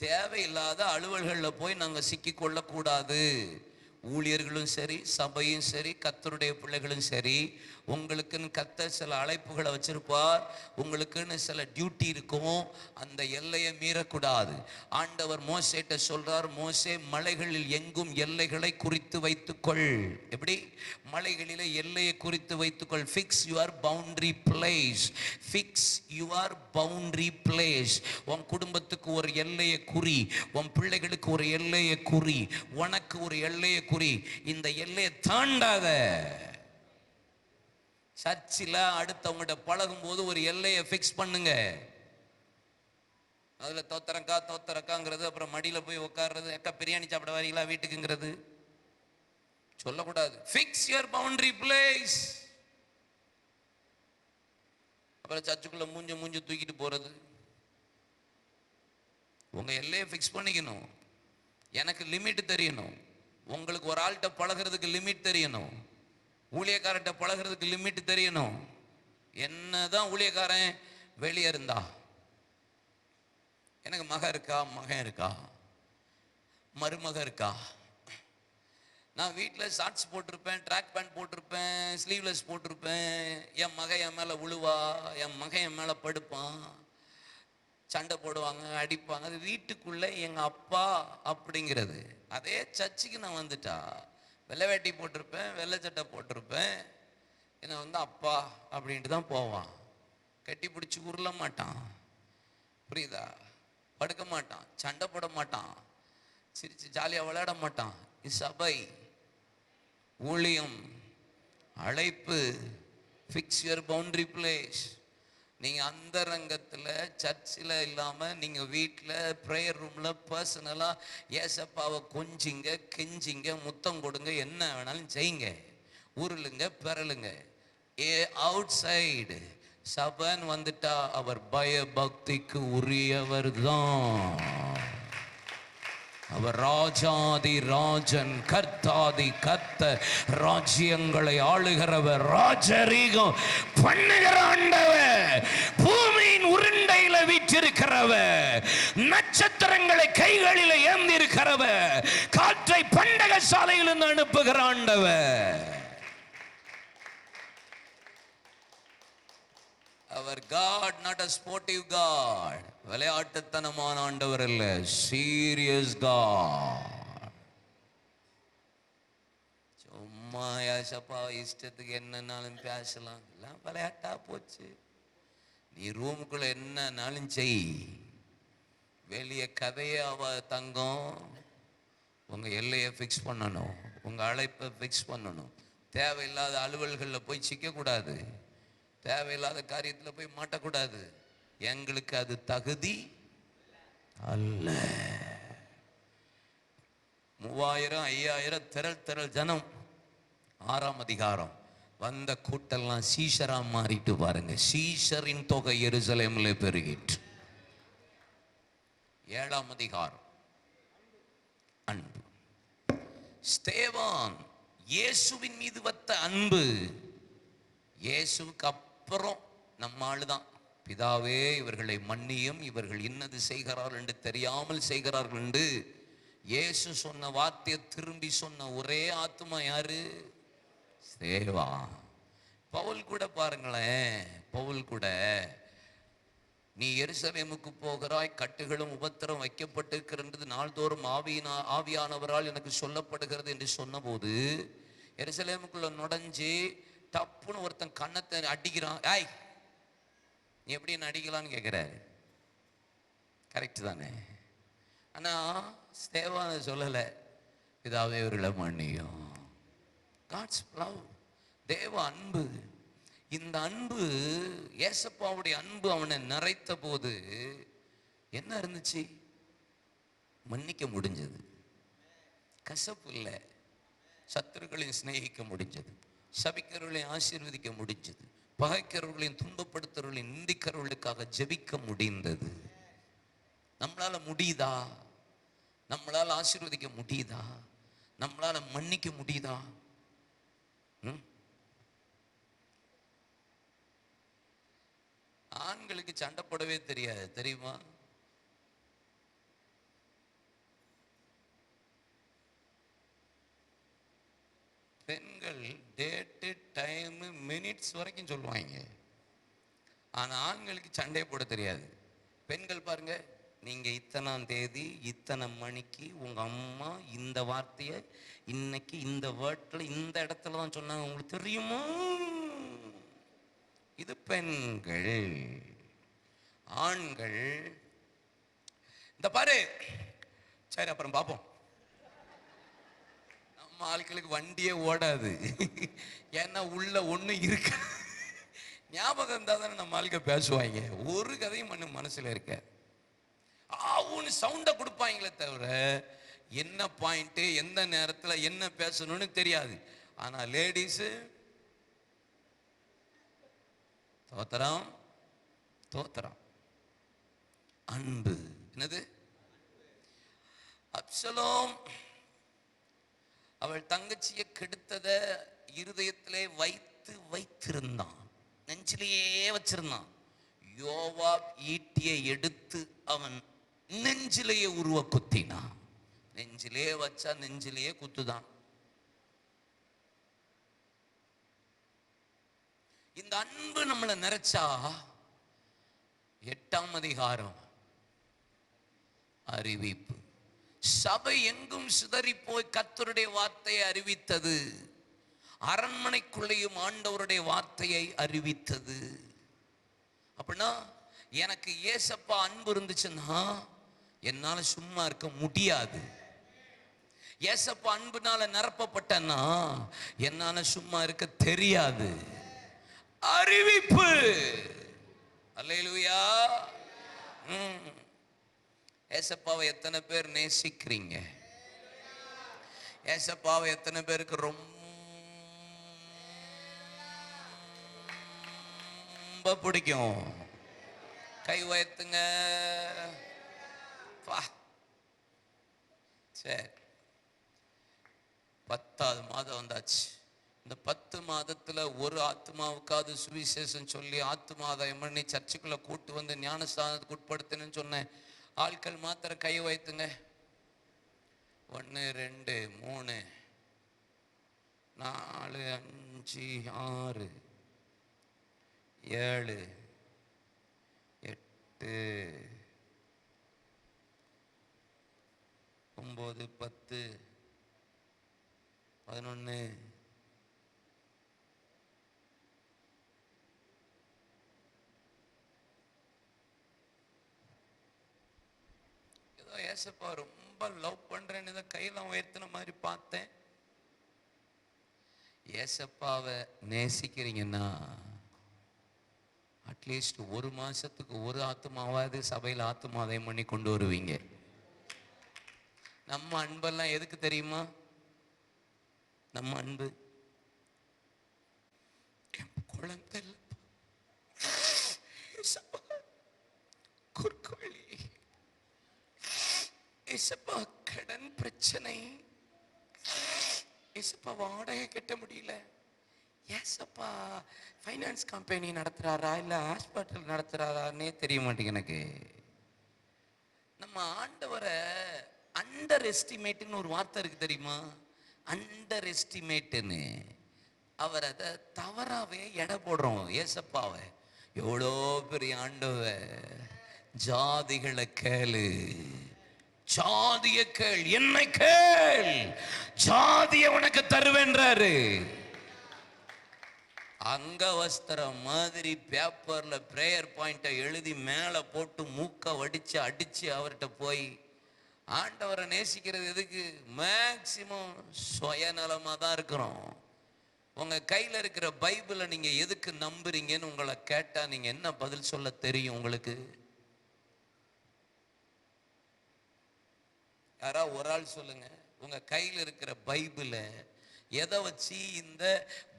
தேவையில்லாத அலுவல்களில் போய் நாங்கள் சிக்கி கொள்ளக்கூடாது. ஊழியர்களும் சரி, சபையும் சரி, கர்த்தருடைய பிள்ளைகளும் சரி, உங்களுக்குன்னு கர்த்தர் சில அழைப்புகளை வச்சிருப்பார். உங்களுக்குன்னு சில டியூட்டி இருக்கும். அந்த எல்லையை மீறக்கூடாது. ஆண்டவர் மோசேட்ட சொல்றார், மோசே மலைகளில் எங்கும் எல்லைகளை குறித்து வைத்துக்கொள். எப்படி? மலைகளிலே எல்லையை குறித்து வைத்துக்கொள். Fix your boundary place. Fix your boundary place. உன் குடும்பத்துக்கு ஒரு எல்லையை குறி, உன் பிள்ளைகளுக்கு ஒரு எல்லையை குறி, உனக்கு ஒரு எல்லையை குறி. இந்த எல்லையை தாண்டாத. சர்ச்சில் அடுத்தவங்கள்ட்ட பழகும் போது ஒரு எல்லையை ஃபிக்ஸ் பண்ணுங்க. அதில் தோத்தரக்காங்கிறது, அப்புறம் மடியில் போய் உட்கார்றது, அக்கா பிரியாணி சாப்பிட வரீங்களா வீட்டுக்குங்கிறது சொல்லக்கூடாது. Fix your boundary place. அப்புறம் சர்ச்சுக்குள்ள மூஞ்சு தூக்கிட்டு போறது. உங்க எல்லையை ஃபிக்ஸ் பண்ணிக்கணும். எனக்கு லிமிட் தெரியணும். உங்களுக்கு ஒரு ஆள்கிட்ட பழகிறதுக்கு லிமிட் தெரியணும். ஊழியக்காரர்கிட்ட பழகிறதுக்கு லிமிட் தெரியணும். என்னதான் ஊழியக்காரன் வெளியே இருந்தா, எனக்கு மகன் இருக்கா, மருமக இருக்கா, நான் வீட்டில் ஷார்ட்ஸ் போட்டிருப்பேன், ட்ராக் பேண்ட் போட்டிருப்பேன், ஸ்லீவ்லெஸ் போட்டிருப்பேன், என் மகன் என் மேலே விழுவா, என் மகன் என் மேலே படுப்பான், சண்டை போடுவாங்க, அடிப்பாங்க. அது வீட்டுக்குள்ளே எங்கள் அப்பா அப்படிங்கிறது. அதே சர்ச்சுக்கு நான் வந்துட்டா வெள்ளை வேட்டி போட்டிருப்பேன், வெள்ளை சட்டை போட்டிருப்பேன், என்னை அப்பா அப்படின்ட்டு தான் போவான். கட்டி பிடிச்சி உருள மாட்டான், புரியுதா? படுக்க மாட்டான், சண்டை போட மாட்டான், சிரிச்சு ஜாலியாக விளையாட மாட்டான். சபை, ஊழியம், அழைப்பு. Fix your boundary place. நீங்கள் அந்த ரங்கத்தில் சர்ச்சில் இல்லாமல் நீங்கள் வீட்டில் ப்ரேயர் ரூமில் பர்சனலாக ஏசப்பாவை கொஞ்சிங்க, கெஞ்சிங்க, முத்தம் கொடுங்க, என்ன வேணாலும் செய்யுங்க, உருளுங்க, பெறலுங்க. அவுட் சைடு சபன் வந்துட்டா அவர் பய பக்திக்கு உரியவர் தான். அவர் ராஜாதி ராஜன், கர்த்தாதி கர்த்தர், ராஜ்யங்களை ஆளுகிறவர், ராஜரீகம் பண்ணுகிற ஆண்டவர், பூமியின் உருண்டையில வீற்றிருக்கிறவர், நட்சத்திரங்களை கைகளில் ஏந்தி இருக்கிறவர், காற்றை பண்டக சாலையிலிருந்து அனுப்புகிற ஆண்டவர். அவர் God, not a sportive God. விளையாட்டுத்தனமான ஆண்டவர் அல்ல, சீரியஸ் God. சும்மா ஏசப்பா இஷ்டத்துக்கு என்னன்னாலும் பேசலாம், எல்லாம் விளையாட்டா போச்சு. நீ ரூமுக்குள்ள என்னன்னாலும் செய், வெளியே கதையே அவ தங்கம். உங்க எல்லையை ஃபிக்ஸ் பண்ணணும், உங்க அழைப்பை ஃபிக்ஸ் பண்ணணும். தேவையில்லாத அலுவல்களில் போய் சிக்கக்கூடாது, தேவையில்லாத காரியத்தில் போய் மாட்டக்கூடாது. எங்களுக்கு அது தகுதி அல்ல. 3000 5000 திரள் ஜனம், 6ஆம் அதிகாரம். வந்த கூட்டெல்லாம் சீஷரா மாறிட்டு பாருங்க. சீஷரின் தொகை எருசலேமிலே பெருகிற்று. 7ஆம் அதிகாரம், அன்பு. ஸ்தேவான் இயேசுவின் மீது வைத்த அன்பு. இயேசுவுக்கு அப்புறம் நம்ம ஆளுதான். பிதாவே இவர்களை மன்னியும், இவர்கள் இன்னது செய்கிறார்கள் என்று தெரியாமல் செய்கிறார்கள் என்று இயேசு சொன்ன வார்த்தையை திரும்பி சொன்ன ஒரே ஆத்மா யாரு? சேவா. பவுல் கூட பாருங்களேன், பவுல் கூட நீ எருசலேமுக்கு போகிறாய், கட்டுகளும் உபத்திரம் வைக்கப்பட்டிருக்கிறது, நாள்தோறும் ஆவியானவரால் எனக்கு சொல்லப்படுகிறது என்று சொன்னபோது, எருசலேமுக்குள்ள நுழைஞ்சு டப்புன்னு ஒருத்தன் கண்ணத்தை அடிக்கிறான். ஆய், நீ எப்படி என்ன அடிக்கலான்னு கேட்குற? கரெக்ட் தானே? ஆனால் ஸ்தேவான் சொல்லலை, பிதாவே இவர்களை மன்னியும். காட்ஸ் லவ், தேவ அன்பு. இந்த அன்பு, ஏசப்பாவுடைய அன்பு அவனை நிறைத்த போது என்ன இருந்துச்சு? மன்னிக்க முடிஞ்சது, கசப்பு இல்லை. சத்துருக்களையும் சிநேகிக்க முடிஞ்சது, சபிக்கிறவர்களையும் ஆசீர்வதிக்க முடிஞ்சது, பகைக்கிறவர்களையும் துன்பப்படுத்துறவர்களையும் நிந்திக்கிறவர்களுக்காக ஜெபிக்க முடிந்தது. நம்மளால முடியுதா? நம்மளால ஆசீர்வதிக்க முடியுதா? நம்மளால மன்னிக்க முடியுதா? ஆண்களுக்கு சண்டை போடவே தெரியாது, தெரியுமா? பெண்கள் டேட்டு டைமு மினிட்ஸ் வரைக்கும் சொல்லுவாங்க. ஆனால் ஆண்களுக்கு சண்டை போட தெரியாது. பெண்கள் பாருங்க, நீங்கள் இத்தனாம் தேதி இத்தனை மணிக்கு உங்கள் அம்மா இந்த வார்த்தையை இன்னைக்கு இந்த வேர்ட்டில் இந்த இடத்துல தான் சொன்னாங்க, உங்களுக்கு தெரியுமா? இது பெண்கள். ஆண்கள் இந்த பாரு, சரி அப்புறம் பார்ப்போம். நம்ம ஆட்களுக்கு வண்டியே ஓடாது. ஏன்னா உள்ள ஒண்ணு இருக்கு. ஞாபகம் இருந்தா தானே நம்ம ஆளுக்க பேசுவாங்க. ஒரு கதையும் மனசுல இருக்க ஆவுன்னு சவுண்ட கொடுப்பாங்களே தவிர என்ன பாயிண்ட் எந்த நேரத்துல என்ன பேசணும்னு தெரியாது. ஆனா லேடிஸ் தோத்தரம் தோத்தரம். அன்பு என்னது? அப்சலோம் அவள் தங்கச்சியை கெடுத்தத இருதயத்திலே வைத்திருந்தான், நெஞ்சிலேயே வச்சிருந்தான். யோவாப் ஈட்டியை எடுத்து அவன் நெஞ்சிலேயே உருவ குத்தினான். நெஞ்சிலே வச்சா நெஞ்சிலேயே குத்துதான். இந்த அன்பு நம்மளை நிறைச்சா 8ஆம் அதிகாரம் அறிவிப்பு. சபை எங்கும் சிதறி போய் கர்த்தருடைய வார்த்தையை அறிவித்தது. அரண்மனைக்குள்ளேயும் ஆண்டவருடைய வார்த்தையை அறிவித்தது. அப்படின்னா எனக்கு ஏசப்பா அன்பு இருந்துச்சுன்னா என்னால சும்மா இருக்க முடியாது. ஏசப்பா அன்புனால நிரப்பப்பட்டன்னா என்னால சும்மா இருக்க தெரியாது. அறிவிப்பு. அல்லேலூயா. ஏசப்பாவை எத்தனை பேர் நேசிக்கிறீங்க? ஏசப்பாவை எத்தனை பேருக்கு ரொம்ப பிடிக்கும்? கை உயர்த்துங்க. சரி, 10வது மாதம் வந்தாச்சு. இந்த 10 மாதத்துல ஒரு ஆத்மாவுக்காவது சுவிசேஷம் சொல்லி ஆத்மாதாயம் பண்ணி சர்ச்சுக்குள்ள கூட்டு வந்து ஞானஸ்தானத்துக்கு உட்படுத்தணும்னு சொன்னேன். ஆட்கள் மாத்திர கை வைத்துங்க. 1 2 3 4 5 6 7 8 9 10 11 ஏசப்பா ரொம்ப லவ் பண்றேன்னு இதை கையில உயர்த்தின மாதிரி பார்த்தேன். ஏசப்பாவை நேசிக்கிறீங்கன்னா அட்லீஸ்ட் ஒரு மாசத்துக்கு ஒரு ஆத்மாவாவது சபையில் ஆத்மாதாயம் பண்ணி கொண்டு வருவீங்க. நம்ம அன்பெல்லாம் எதுக்கு தெரியுமா? நம்ம அன்பு குழந்தை குறுக்குவழி, ஏசப்பா கடன் பிரச்சனை, ஏசப்பா வாடகை கட்ட முடியல, ஏசப்பா ஃபைனான்ஸ் கம்பெனி நடத்துறாரா இல்ல ஹாஸ்பிட்டல் நடத்துறாரான்னே தெரிய மாட்டேங்குது எனக்கு. நம்ம ஆண்டவரை அண்டர் எஸ்டிமேட்னு ஒரு வார்த்தை இருக்கு தெரியுமா? அண்டர் எஸ்டிமேட்னு. அவர் அதை தவறாவே எடை போடுறோம். ஏசப்பாவை எவ்வளோ பெரிய ஆண்டவர். ஜாதிகளை கேளு, ஜாதிய கேள், என்னை கேள், ஜாதிய உனக்கு தருவேன்றாரு. அங்க வஸ்திரம் மாதிரி பேப்பர்ல பிரேயர் பாயிண்ட எழுதி மேல போட்டு மூக்க வடிச்சு அடிச்சு அவர்கிட்ட போய் ஆண்டவரை நேசிக்கிறது எதுக்கு? மேக்சிமம் சுயநலமா தான் இருக்கிறோம். உங்க கையில இருக்கிற பைபிளை நீங்க எதுக்கு நம்புறீங்கன்னு உங்களை கேட்டா நீங்க என்ன பதில் சொல்ல தெரியும் உங்களுக்கு? யாராவது ஒரு ஆள் சொல்லுங்க, உங்க கையில் இருக்கிற பைபிளை எதை வச்சு இந்த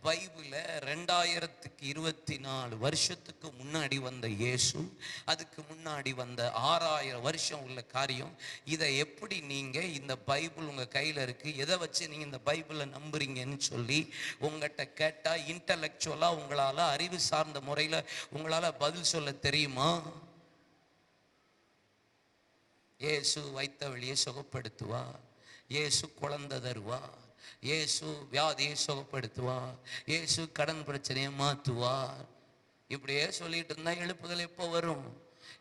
பைபிளை 2024 வருஷத்துக்கு முன்னாடி வந்த இயேசு, அதுக்கு முன்னாடி வந்த 6000 வருஷம் உள்ள காரியம், இதை எப்படி நீங்க இந்த பைபிள் உங்க கையில இருக்கு, எதை வச்சு நீங்க இந்த பைபிளை நம்புறீங்கன்னு சொல்லி உங்ககிட்ட கேட்டா இன்டலெக்சுவலா உங்களால அறிவு சார்ந்த முறையில உங்களால பதில் சொல்ல தெரியுமா? இயேசு வைத்த வழியை சுகப்படுத்துவா, இயேசு குழந்தை தருவா, இயேசு வியாதியை சுகப்படுத்துவார், இயேசு கடன் பிரச்சனையை மாற்றுவார். இப்படியே சொல்லிட்டு இருந்தா எழுப்புதல் எப்போ வரும்?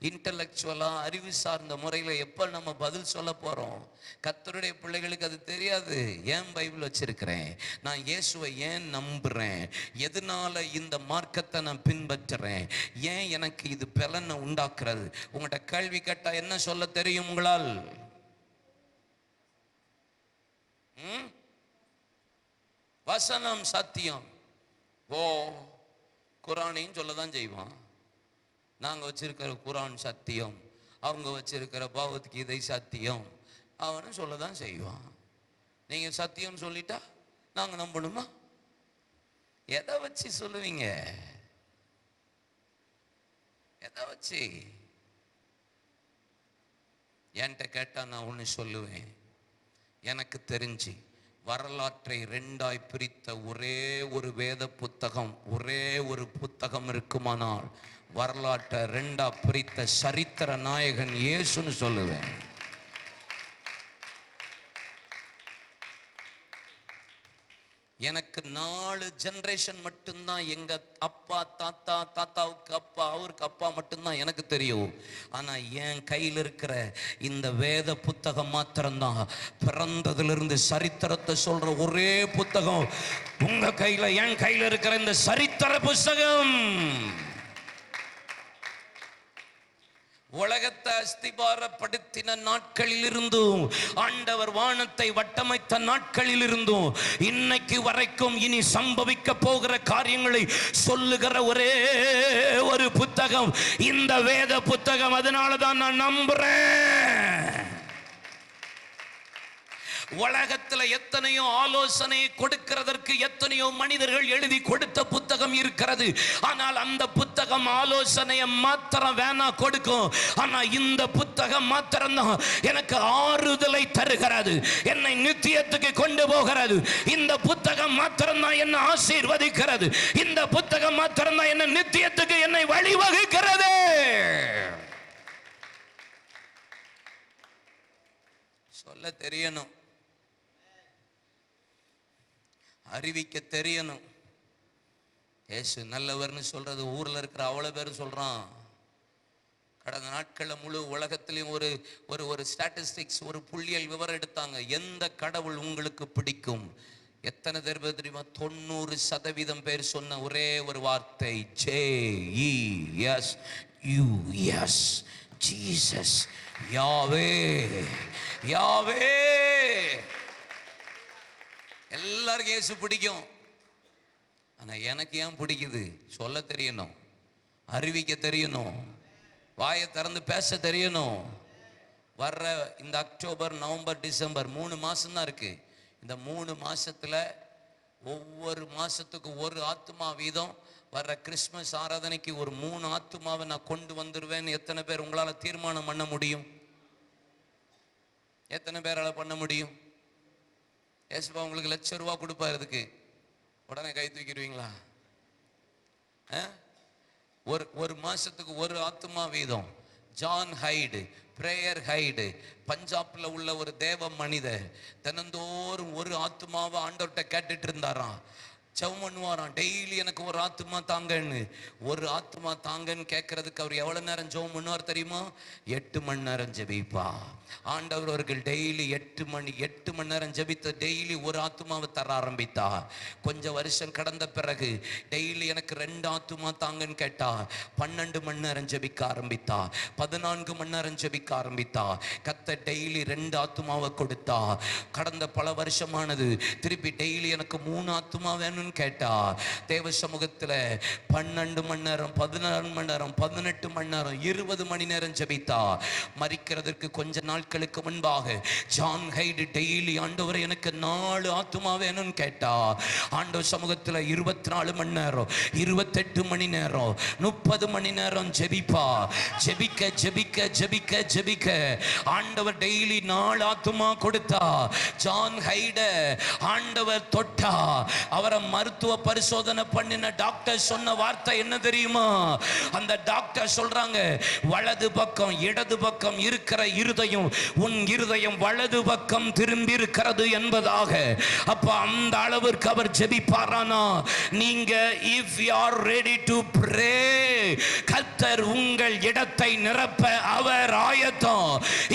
இன்டலெக்சுவலா அறிவு சார்ந்த முறையில் எப்போ நம்ம பதில் சொல்ல போறோம்? கர்த்தருடைய பிள்ளைகளுக்கு அது தெரியாது. ஏன் பைபிள் வச்சிருக்கிறேன், நான் இயேசுவை ஏன் நம்புறேன், எதனால இந்த மார்க்கத்தை நான் பின்பற்றுறேன், ஏன் எனக்கு இது பலனை உண்டாக்குறது? உங்கள்கிட்ட கேள்வி கேட்டா என்ன சொல்ல தெரியும் உங்களால்? வசனம் சத்தியம். ஓ, குரானையும் சொல்லதான் செய்வான். நாங்கள் வச்சிருக்கிற குரான் சத்தியம், அவங்க வச்சிருக்கிற பகவத்கீதை சத்தியம், அவனும் சொல்லதான் செய்வான். நீங்கள் சத்தியம் சொல்லிட்டா நாங்கள் நம்பணுமா? எதை வச்சு சொல்லுவீங்க? எதை வச்சு? என்கிட்ட கேட்டால் நான் ஒன்று சொல்லுவேன். எனக்கு தெரிஞ்சு வரலாற்றை ரெண்டாய் பிரித்த ஒரே ஒரு வேத புத்தகம், ஒரே ஒரு புத்தகம் இருக்குமானால் வரலாற்றை ரெண்டா பிரித்த சரித்திர நாயகன் இயேசுன்னு சொல்லுவேன். எனக்கு 4 ஜெனரேஷன் மட்டும்தான், எங்க அப்பா தாத்தா, தாத்தாவுக்கு அப்பா, அவருக்கு அப்பா மட்டும்தான் எனக்கு தெரியும். ஆனா என் கையில் இருக்கிற இந்த வேத புத்தகம் மாத்திரம்தான் பிறந்ததிலிருந்து சரித்திரத்தை சொல்ற ஒரே புத்தகம். உங்க கையில, என் கையில் இருக்கிற இந்த சரித்திர புத்தகம் உலகத்தை அஸ்திபாரப்படுத்தின நாட்களில் இருந்தும், ஆண்டவர் வானத்தை வட்டமைத்த நாட்களில் இருந்தும் இன்னைக்கு வரைக்கும் இனி சம்பவிக்க போகிற காரியங்களை சொல்லுகிற ஒரே ஒரு புத்தகம் இந்த வேத புத்தகம். அதனாலதான் நான் நம்புறேன். உலகத்துல எத்தனையோ ஆலோசனை கொடுக்கிறதற்கு எத்தனையோ மனிதர்கள் எழுதி கொடுத்த புத்தகம் இருக்கிறது. ஆனால் அந்த புத்தகம் ஆலோசனையை மாத்திரம் வேணா கொடுக்கும். ஆனா இந்த புத்தகம் மாத்திரம் தான் எனக்கு ஆறுதலை தருகிறது, என்னை நித்தியத்துக்கு கொண்டு போகிறது. இந்த புத்தகம் மாத்திரம் தான் என்னை ஆசீர்வதிக்கிறது. இந்த புத்தகம் மாத்திரம் தான் என்னை நித்தியத்துக்கு என்னை வழிவகுக்கிறது. சொல்ல தெரியணும், அறிவிக்க தெரியணும். இயேசு நல்லவர்னு சொல்றது ஊர்ல இருக்கிற அவ்வளவு பேரும் சொல்றான். கடந்த நாட்களில் முழு உலகத்திலையும் ஒரு ஸ்டாட்டிஸ்டிக்ஸ், ஒரு புள்ளியல் விவரம் எடுத்தாங்க. எந்த கடவுள் உங்களுக்கு பிடிக்கும்? எத்தனை பேர் தெரியுமா? 90% பேர் சொன்ன ஒரே ஒரு வார்த்தை JESUS, ஜீசஸ், யாவே, யாவே. எல்லாருக்கும் இயேசு பிடிக்கும். ஆனா எனக்கு ஏன் பிடிக்குது? சொல்ல தெரியணும், அறிவிக்க தெரியணும், வாயை திறந்து பேச தெரியணும். வர்ற இந்த அக்டோபர், நவம்பர், டிசம்பர் 3 மாசம் தான் இருக்கு. இந்த 3 மாசத்துல ஒவ்வொரு மாசத்துக்கு ஒரு ஆத்துமா வீதம், வர்ற கிறிஸ்மஸ் ஆராதனைக்கு ஒரு 3 ஆத்துமாவை நான் கொண்டு வந்துடுவேன்னு எத்தனை பேர் உங்களால தீர்மானம் பண்ண முடியும்? எத்தனை பேரால பண்ண முடியும்? ஏசுப்பா உங்களுக்கு ₹1,00,000 கொடுப்பாரு, இதுக்கு உடனே கை தூக்கிடுவீங்களா? ஒரு மாசத்துக்கு ஒரு ஆத்துமா வீதம். ஜான் ஹைடு, பிரேயர் ஹைடு, பஞ்சாப்ல உள்ள ஒரு தேவ மனிதர் தினந்தோறும் ஒரு ஆத்துமாவை ஆண்டவர்கிட்ட கேட்டுட்டு இருந்தாராம். ஜெபம் பண்ணுவாராம், டெய்லி எனக்கு ஒரு ஆத்துமா தாங்கன்னு. ஒரு ஆத்துமா தாங்கன்னு கேட்கறதுக்கு அவர் எவ்வளவு நேரம் ஜெபம் பண்ணுவார் தெரியுமா? 8 மணி நேரம் ஜெபிப்பா. ஆண்டவர் அவர்கள் டெய்லி 8 மணி நேரம் ஜெபித்து டெய்லி ஒரு ஆத்துமாவை தர ஆரம்பித்தா. கொஞ்சம் வருஷம் கடந்த பிறகு டெய்லி எனக்கு 2 ஆத்துமா தாங்கன்னு கேட்டா 12 மணி நேரம் ஜெபிக்க ஆரம்பித்தா. 14 மணி நேரம் ஜெபிக்க ஆரம்பித்தா. கர்த்தர் டெய்லி 2 ஆத்துமாவை கொடுத்தா. கடந்த பல வருஷமானது திருப்பி டெய்லி எனக்கு 3 ஆத்துமா வேணும்னு கேட்டா. தேவ சமூகத்துல 12 மணி நேரம், 14 மணி நேரம், 18 மணி நேரம், 20 மணி நேரம் ஜெபித்தா. மரிக்கிறதற்கு கொஞ்ச நாட்களுக்கு முன்பாக ஜான் ஹைடு டெய்லி ஆண்டவரே எனக்கு 4 ஆத்துமா வேணும்னு கேட்டா. ஆண்டவர் சமூகத்துல 24 மணி நேரம், 28 மணி நேரம், 30 மணி நேரம் ஜெபிப்பா. ஜெபிக்க ஜெபிக்க ஜெபிக்க ஜெபிக்க ஆண்டவர் டெய்லி 4 ஆத்துமா கொடுத்தா. ஜான் ஹைட ஆண்டவர் தொட்டா. அவரை மருத்துவ பரிசோதனை பண்ணின டாக்டர் சொன்ன வார்த்தை என்ன தெரியுமா? அந்த டாக்டர் சொல்றாங்க, வலது பக்கம் இடது பக்கம் இருக்கிற இருதயம், உன் இருதயம் வலது பக்கம் திரும்பி இருக்கிறது என்பதாக. அப்ப அந்த அளவிற்கு அவர் ஜெபிப்பாரானா? நீங்க if you are ready to pray, கர்த்தர் உங்கள் இடத்தை நிரப்ப அவர் ஆயத்தம்.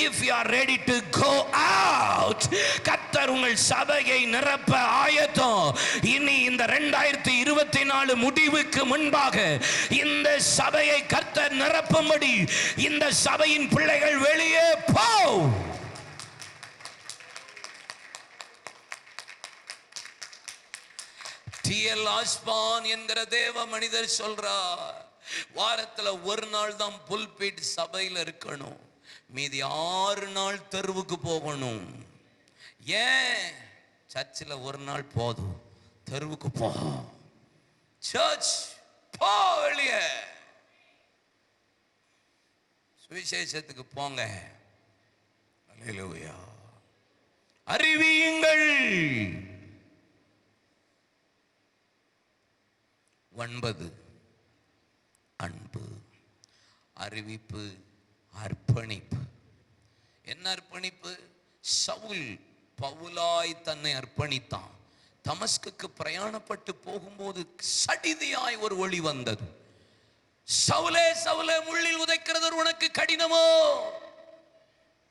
if you are ready to go out, கர்த்தர் உங்கள் சபையை நிரப்ப ஆயத்தம். இனி இந்த 2024 முடிவுக்கு முன்பாக இந்த சபையை கர்த்தர் நிரப்பும்படி இந்த சபையின் பிள்ளைகள் வெளியே போ. டிஎல் ஆஸ்பான் என்கிற தேவ மனிதர் சொல்றார், வாரத்துல ஒரு நாள் தான் புல்பிட் சபையில் இருக்கணும், மீதி 6 நாள் தெருவுக்கு போகணும். ஏன்? சர்ச்சில் ஒரு நாள் போதும், தெருவுக்கு போ. சர்ச் போ, வெளியே சுவிசேஷத்துக்கு போங்க. அல்லேலூயா. அறிவியுங்கள். 9 அன்பு, அறிவிப்பு, அர்ப்பணிப்பு. என்ன அர்ப்பணிப்பு? சவுல் பவுலாய் தன்னை அர்ப்பணித்தான். தமஸ்குக்கு பிரயாணப்பட்டு போகும்போது சடிதியாய் ஒரு ஒளி வந்தது. சவுலே சவுலே, முள்ளில் உதைக்கிறது உனக்கு கடினமோ?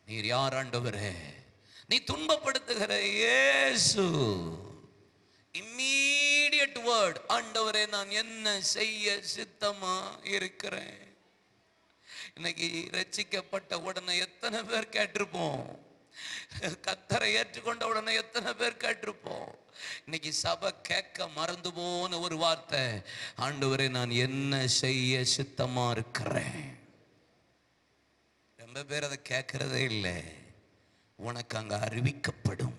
நீர் யார் ஆண்டவரே? நீ துன்பப்படுத்துகிற இயேசு. இம்மீடியட் வேர்ட், ஆண்டவரே நான் என்ன செய்ய சித்தமா இருக்கிறேன். இன்னைக்கு ரட்சிக்கப்பட்ட உடனே எத்தனை பேர் கேட்டிருப்போம்? கர்த்தரை ஏற்றுக்கொண்ட உடனே எத்தனை பேர் கேட்டிருப்போம்? இன்னைக்கு சபை கேட்க மறந்து போன ஒரு வார்த்தை, ஆண்டவரே நான் என்ன செய்ய சித்தமா இருக்கிறேன். ரொம்ப பேர் அதை கேட்கறதே இல்லை. உனக்கு அங்க அறிவிக்கப்படும்.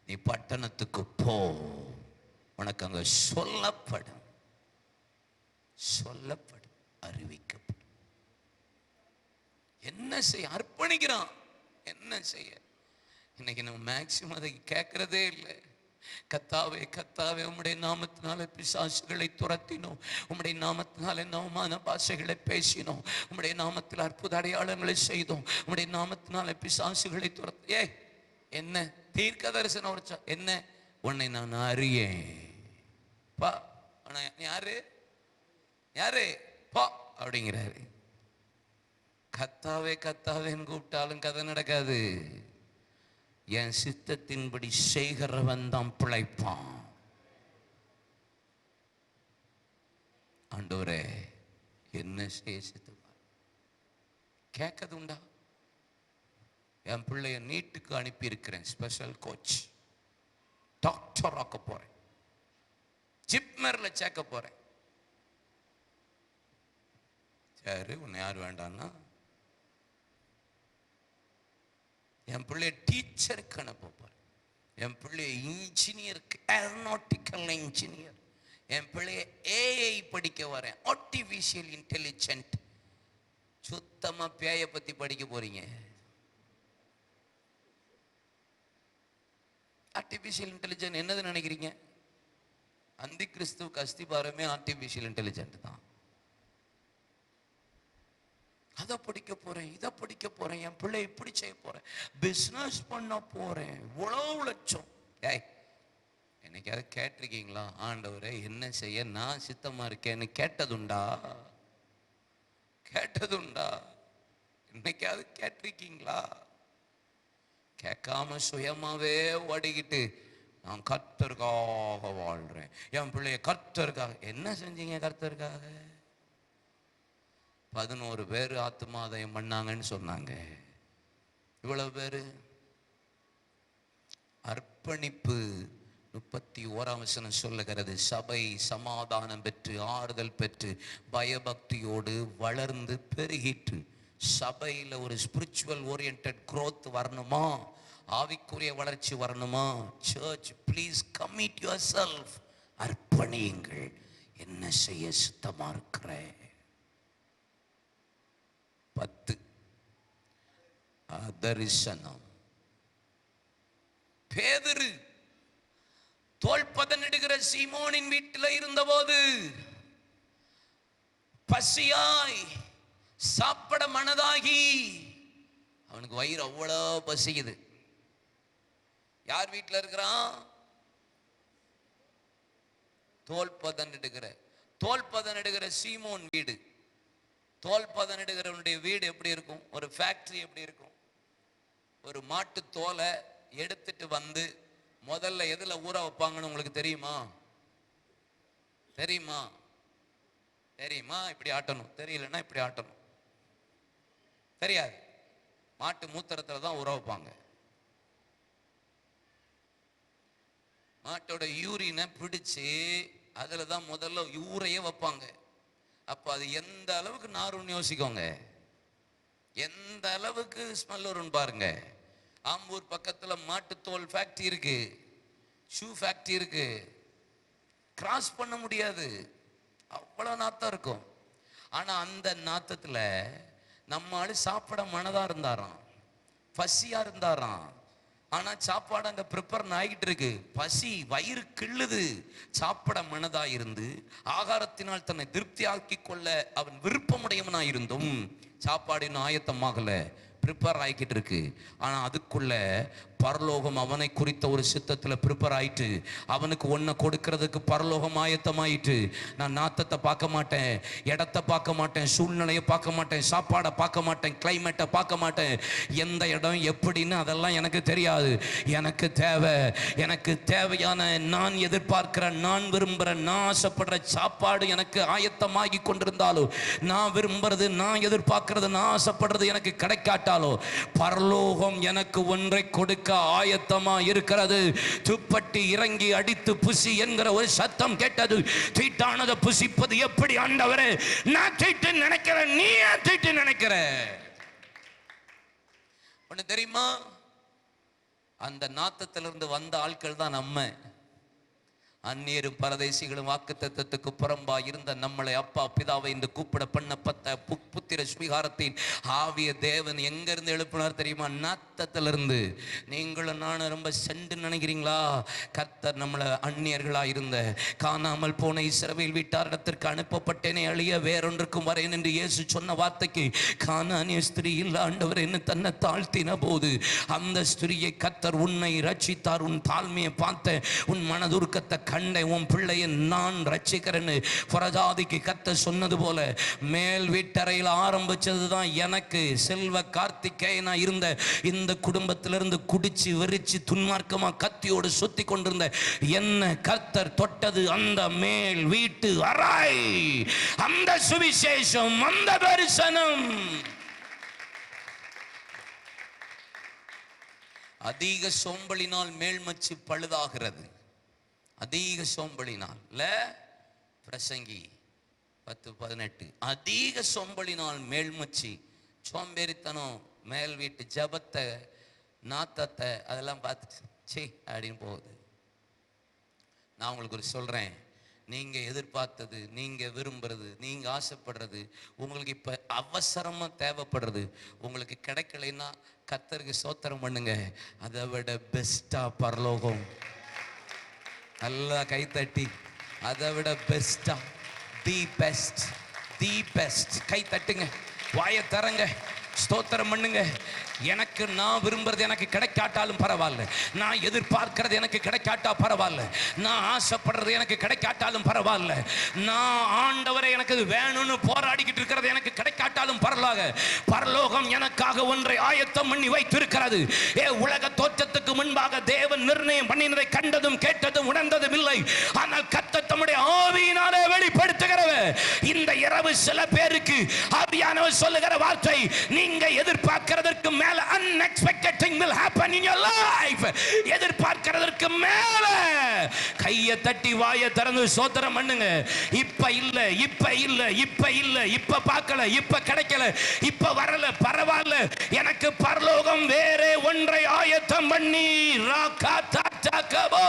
நீ பட்டணத்துக்கு போ, உனக்கு அங்க சொல்லப்படும், அறிவிக்கப்படும். என்ன செய்ய அர்ப்பணிக்கிறான்? என்ன செய்ய? இன்னைக்கு நம்ம மேக்சிமம் அதை கேட்கறதே இல்லை. கர்த்தாவே கர்த்தாவே, உம்முடைய நாமத்தினால பிசாசுகளை துரத்தினோம், உம்முடைய நாமத்தினால நவமான பாஷைகளை பேசினோம், உம்முடைய நாமத்தில் அற்புத அடையாளங்களை செய்தோம், உம்முடைய நாமத்தினால பிசாசுகளை துரத்தி. என்ன தீர்க்க தரிசனம் உரைச்சா என்ன? உன்னை நான் அறியேன் பா. யாரு யாரு பா அப்படிங்கிறாரு. கத்தாவே கத்தாவேன்னு கூப்பிட்டாலும் கதை நடக்காது. என் சித்தத்தின்படி செய்கிறவன் தான் பிழைப்பான். ஆண்டவரே என்ன செய்ய சித்தமா கேட்கது உண்டா? என் பிள்ளைய நீட்டுக்கு அனுப்பி இருக்கிறேன், ஸ்பெஷல் கோச், டாக்டர் ஆக்க போறேன், ஜிப்மர்ல சேர்க்க போறேன். சரி, உன்னை யார் வேண்டான்னா என் பிள்ளைய டீச்சருக்கு அனுப்ப போறேன், என் பிள்ளைய இன்ஜினியருக்கு, ஏரோநாட்டிக்கல் இன்ஜினியர், என் பிள்ளைய ஏஐ படிக்க வரேன், ஆர்டிஃபிஷியல் இன்டெலிஜென்ட். சுத்தமா பேய பத்தி படிக்க போறீங்க. ஆர்டிஃபிஷியல் இன்டெலிஜென்ட் என்னது நினைக்கிறீங்க? அந்தி கிறிஸ்துவுக்கு அஸ்திபாரமே ஆர்டிஃபிஷியல் இன்டெலிஜென்ட் தான். அதை படிக்க போறேன், இதை படிக்க போறேன், என் பிள்ளை இப்படி செய்ய போறேன், பிசினஸ் பண்ண போறேன், இவ்வளவு லட்சம். என்னைக்காவது கேட்டிருக்கீங்களா, ஆண்டவரே என்ன செய்ய நான் சித்தமா இருக்கேன்னு கேட்டதுண்டா? கேட்டதுண்டா? என்னைக்காவது கேட்டிருக்கீங்களா? கேட்காம சுயமாவே ஓடிக்கிட்டு நான் கர்த்தருக்காக வாழ்றேன், என் பிள்ளைய கர்த்தருக்காக. என்ன செஞ்சீங்க கர்த்தருக்காக? 11 பேர் ஆத்துமாதயம் பண்ணாங்கன்னு சொன்னாங்க. இவ்வளவு பேரு அர்ப்பணிப்பு. 31ஆம் வசனம் சொல்லுகிறது, சபை சமாதானம் பெற்று ஆறுதல் பெற்று பயபக்தியோடு வளர்ந்து பெருகிட்டு. சபையில் ஒரு ஸ்பிரிச்சுவல் ஓரியன்டட் growth வரணுமா? ஆவிக்குரிய வளர்ச்சி வரணுமா? Church please commit yourself. அர்ப்பணியுங்கள். என்ன செய்ய சுத்தமா இருக்கிற? 10 தரிசனம். பேதுரு தோல் பதனிடுகிற சீமோனின் வீட்டில் இருந்தபோது பசியாய் சாப்பிட மனதாகி அவனுக்கு வயிறு அவ்வளோ பசிக்குது. யார் வீட்டில் இருக்கிறான்? தோல் பதனிடுகிற சீமோன் வீடு. தோல் பதனிடுகிறவனுடைய வீடு எப்படி இருக்கும்? ஒரு ஃபேக்டரி எப்படி இருக்கும்? ஒரு மாட்டு தோலை எடுத்துட்டு வந்து முதல்ல எதுல ஊற வைப்பாங்கன்னு உங்களுக்கு தெரியுமா? தெரியுமா? இப்படி ஆட்டணும். தெரியலன்னா இப்படி ஆட்டணும். தெரியாது. மாட்டு மூத்திரத்துல தான் ஊற வைப்பாங்க. மாட்டோட யூரினை பிடிச்சு அதுல தான் முதல்ல ஊரையே வைப்பாங்க. அப்ப அது எந்த அளவுக்கு நாருன்னு யோசிக்கோங்க, எந்த அளவுக்கு ஸ்மெல் வரும்னு பாருங்க. ஆம்பூர் பக்கத்துல மாட்டுத்தோல் ஃபேக்டரி இருக்கு, ஷூ ஃபேக்டரி இருக்கு. கிராஸ் பண்ண முடியாது, அவ்வளவு நாத்தம் இருக்கும். ஆனா அந்த நாத்தத்துல நம்ம ஆளு சாப்பிட மனதா இருந்தாராம், பசியா இருந்தாராம். ஆனா சாப்பாடு அங்க ப்ரிப்பேர் ஆகிட்டு இருக்கு. பசி, வயிறு கிள்ளுது. சாப்பிட மனதா இருந்து ஆகாரத்தினால் தன்னை திருப்தி ஆக்கி கொள்ள அவன் விருப்பமுடையவனாயிருந்தும் சாப்பாடு இன்னும் ஆயத்தமாகல, ப்ரிப்பேர் ஆகிக்கிட்டு இருக்கு. ஆனா அதுக்குள்ள பரலோகம் அவனை குறித்த ஒரு சித்தத்தில் ப்ரிப்பேர் ஆயிட்டு அவனுக்கு ஒன்றை கொடுக்கறதுக்கு பரலோகம் ஆயத்தமாயிட்டு. நான் நாத்தத்தை பார்க்க மாட்டேன், இடத்தை பார்க்க மாட்டேன், சூழ்நிலையை பார்க்க மாட்டேன், சாப்பாடை பார்க்க மாட்டேன், கிளைமேட்டை பார்க்க மாட்டேன், எந்த இடம் எப்படின்னு அதெல்லாம் எனக்கு தெரியாது. எனக்கு தேவையான, நான் எதிர்பார்க்கிற, நான் விரும்புகிற, நான் ஆசைப்படுற சாப்பாடு எனக்கு ஆயத்தமாகி கொண்டிருந்தாலும், நான் விரும்புறது, நான் எதிர்பார்க்கிறது, நான் ஆசைப்படுறது எனக்கு கிடைக்காட்டாலோ பரலோகம் எனக்கு ஒன்றை கொடுக்க ஆயத்தமா இருக்கிறது. துப்பட்டி இறங்கி அடித்து புசி என்கிற ஒரு சத்தம் கேட்டது. தீட்டானதை புசிப்பது எப்படி ஆண்டவரே? நான் தீட்டு நினைக்கிறேன், நீ ஏன் தீட்டு நினைக்கிற? ஒண்ணு தெரியுமா? அந்த நாத்தத்திலிருந்து வந்த ஆட்கள் தான் நம்ம. அந்நியரும் பரதேசிகளும் வாக்குத்தத்தத்துக்கு புறம்பா இருந்த நம்மளை அப்பா பிதாவை என்று கூப்பிட பண்ணப்பட்ட புத்திர ஸ்வீகாரத்தின் ஆவிய தேவன் எங்க இருந்து எழுப்பினார் தெரியுமா? நாத்தத்திலிருந்து. நீங்களும் நானும் ரொம்ப சென்று நினைக்கிறீங்களா? கர்த்தர் நம்மளை அந்நியர்களா இருந்த, காணாமல் போன இஸ்ரவேல் வீட்டாரிடத்திற்கு அனுப்பப்பட்டேனே அழிய வேறொன்றுக்கும் வரேன் என்று இயேசு சொன்ன வார்த்தைக்கு கானானிய ஸ்திரீ இல்ல ஆண்டவர் என்ன தன்னை தாழ்த்தின போது அந்த ஸ்திரியை கர்த்தர் உன்னை ரட்சித்தார். உன் தாழ்மையை பார்த்த, உன் மனதுருக்கத்தை கண்டை, உன் பிள்ளையை நான் ரட்சிக்கிறேன்னு புறஜாதிக்கு கர்த்தர் சொன்னது போல மேல் வீட்டறையில் ஆரம்பிச்சது தான் எனக்கு செல்வ கார்த்திகேயனா இருந்த இந்த குடும்பத்திலிருந்து குடிச்சு வெறிச்சு துன்மார்க்கமா கத்தியோடு சுத்தி கொண்டிருந்த என்ன கர்த்தர் தொட்டது அந்த மேல் வீட்டு அறை, அந்த சுவிசேஷம், அந்த தரிசனம். அதிக சோம்பலினால் மேல்மச்சு பழுதாகிறது. அதிக சோம்பலினால் இல்ல, பிரசங்கி 10:18. அதிக சோம்பலினால் மேல்மச்சி, சோம்பேறித்தனம், மேல் வீட்டு ஜபத்தை, நாத்தத்தை அதெல்லாம் பார்த்துட்டு சே அப்படின்னு போகுது. நான் உங்களுக்கு ஒரு சொல்றேன், நீங்க எதிர்பார்த்தது, நீங்க விரும்புறது, நீங்க ஆசைப்படுறது, உங்களுக்கு இப்ப அவசரமா தேவைப்படுறது உங்களுக்கு கிடைக்கலைன்னா கர்த்தருக்கு ஸ்தோத்திரம் பண்ணுங்க. அதை விட பெஸ்டா பரலோகம். நல்லா கைத்தட்டி, அதை விட பெஸ்டா, தி பெஸ்ட் கை தட்டுங்க, வாயை தரங்க, ஸ்தோத்திரம் பண்ணுங்க. எனக்கு நான் விரும்புறது எனக்கு கிடைக்காட்டாலும் பரவாயில்ல, நான் எதிர்பார்க்கிறது எனக்கு கிடைக்காட்டா பரவாயில்ல, நான் ஆசைப்படுறது எனக்கு கிடைக்காட்டாலும் பரவாயில்ல, நான் ஆண்டவரை எனக்கு வேணும்னு போராடிக்கிட்டு இருக்கிறது எனக்கு கிடைக்காட்டாலும் பரவாயில்ல, பரலோகம் எனக்காக ஒன்றை ஆயத்தம் பண்ணி வைத்திருக்கிறது. உலக தோற்றத்துக்கு முன்பாக தேவன் நிர்ணயம் பண்ணினதை கண்டதும் கேட்டதும் உணர்ந்ததும் இல்லை, ஆனால் கர்த்தர் தம்முடைய ஆவியினாலே வெளிப்படுத்துகிறவர். இந்த இரவு சில பேருக்கு ஆவியானவர் சொல்லுகிற வார்த்தை, நீங்க எதிர்பார்க்கிறதற்கு மேல unexpected thing will happen in your life. எதிர்பார்க்கிறதற்கு மேல கையை தட்டி வாயை திறந்து ஸ்தோத்திரம் பண்ணுங்க. இப்ப இல்ல, இப்ப பார்க்கல, இப்ப கிடைக்கல, இப்ப வரல, பரவாயில்ல, எனக்கு பரலோகம் வேறே ஒன்றை ஆயத்தம் பண்ணி ராகாதாகபோ.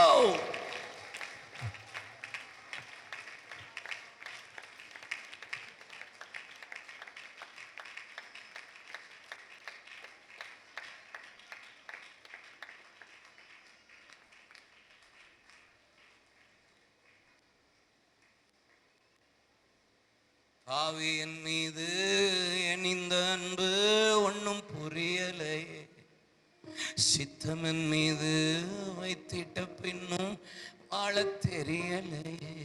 பாவியின் மீது எனிந்த அன்பு ஒன்னும் புரியலையே, சித்தமன் மீது வைத்திட்ட பின்னும் வாழ தெரியலையே.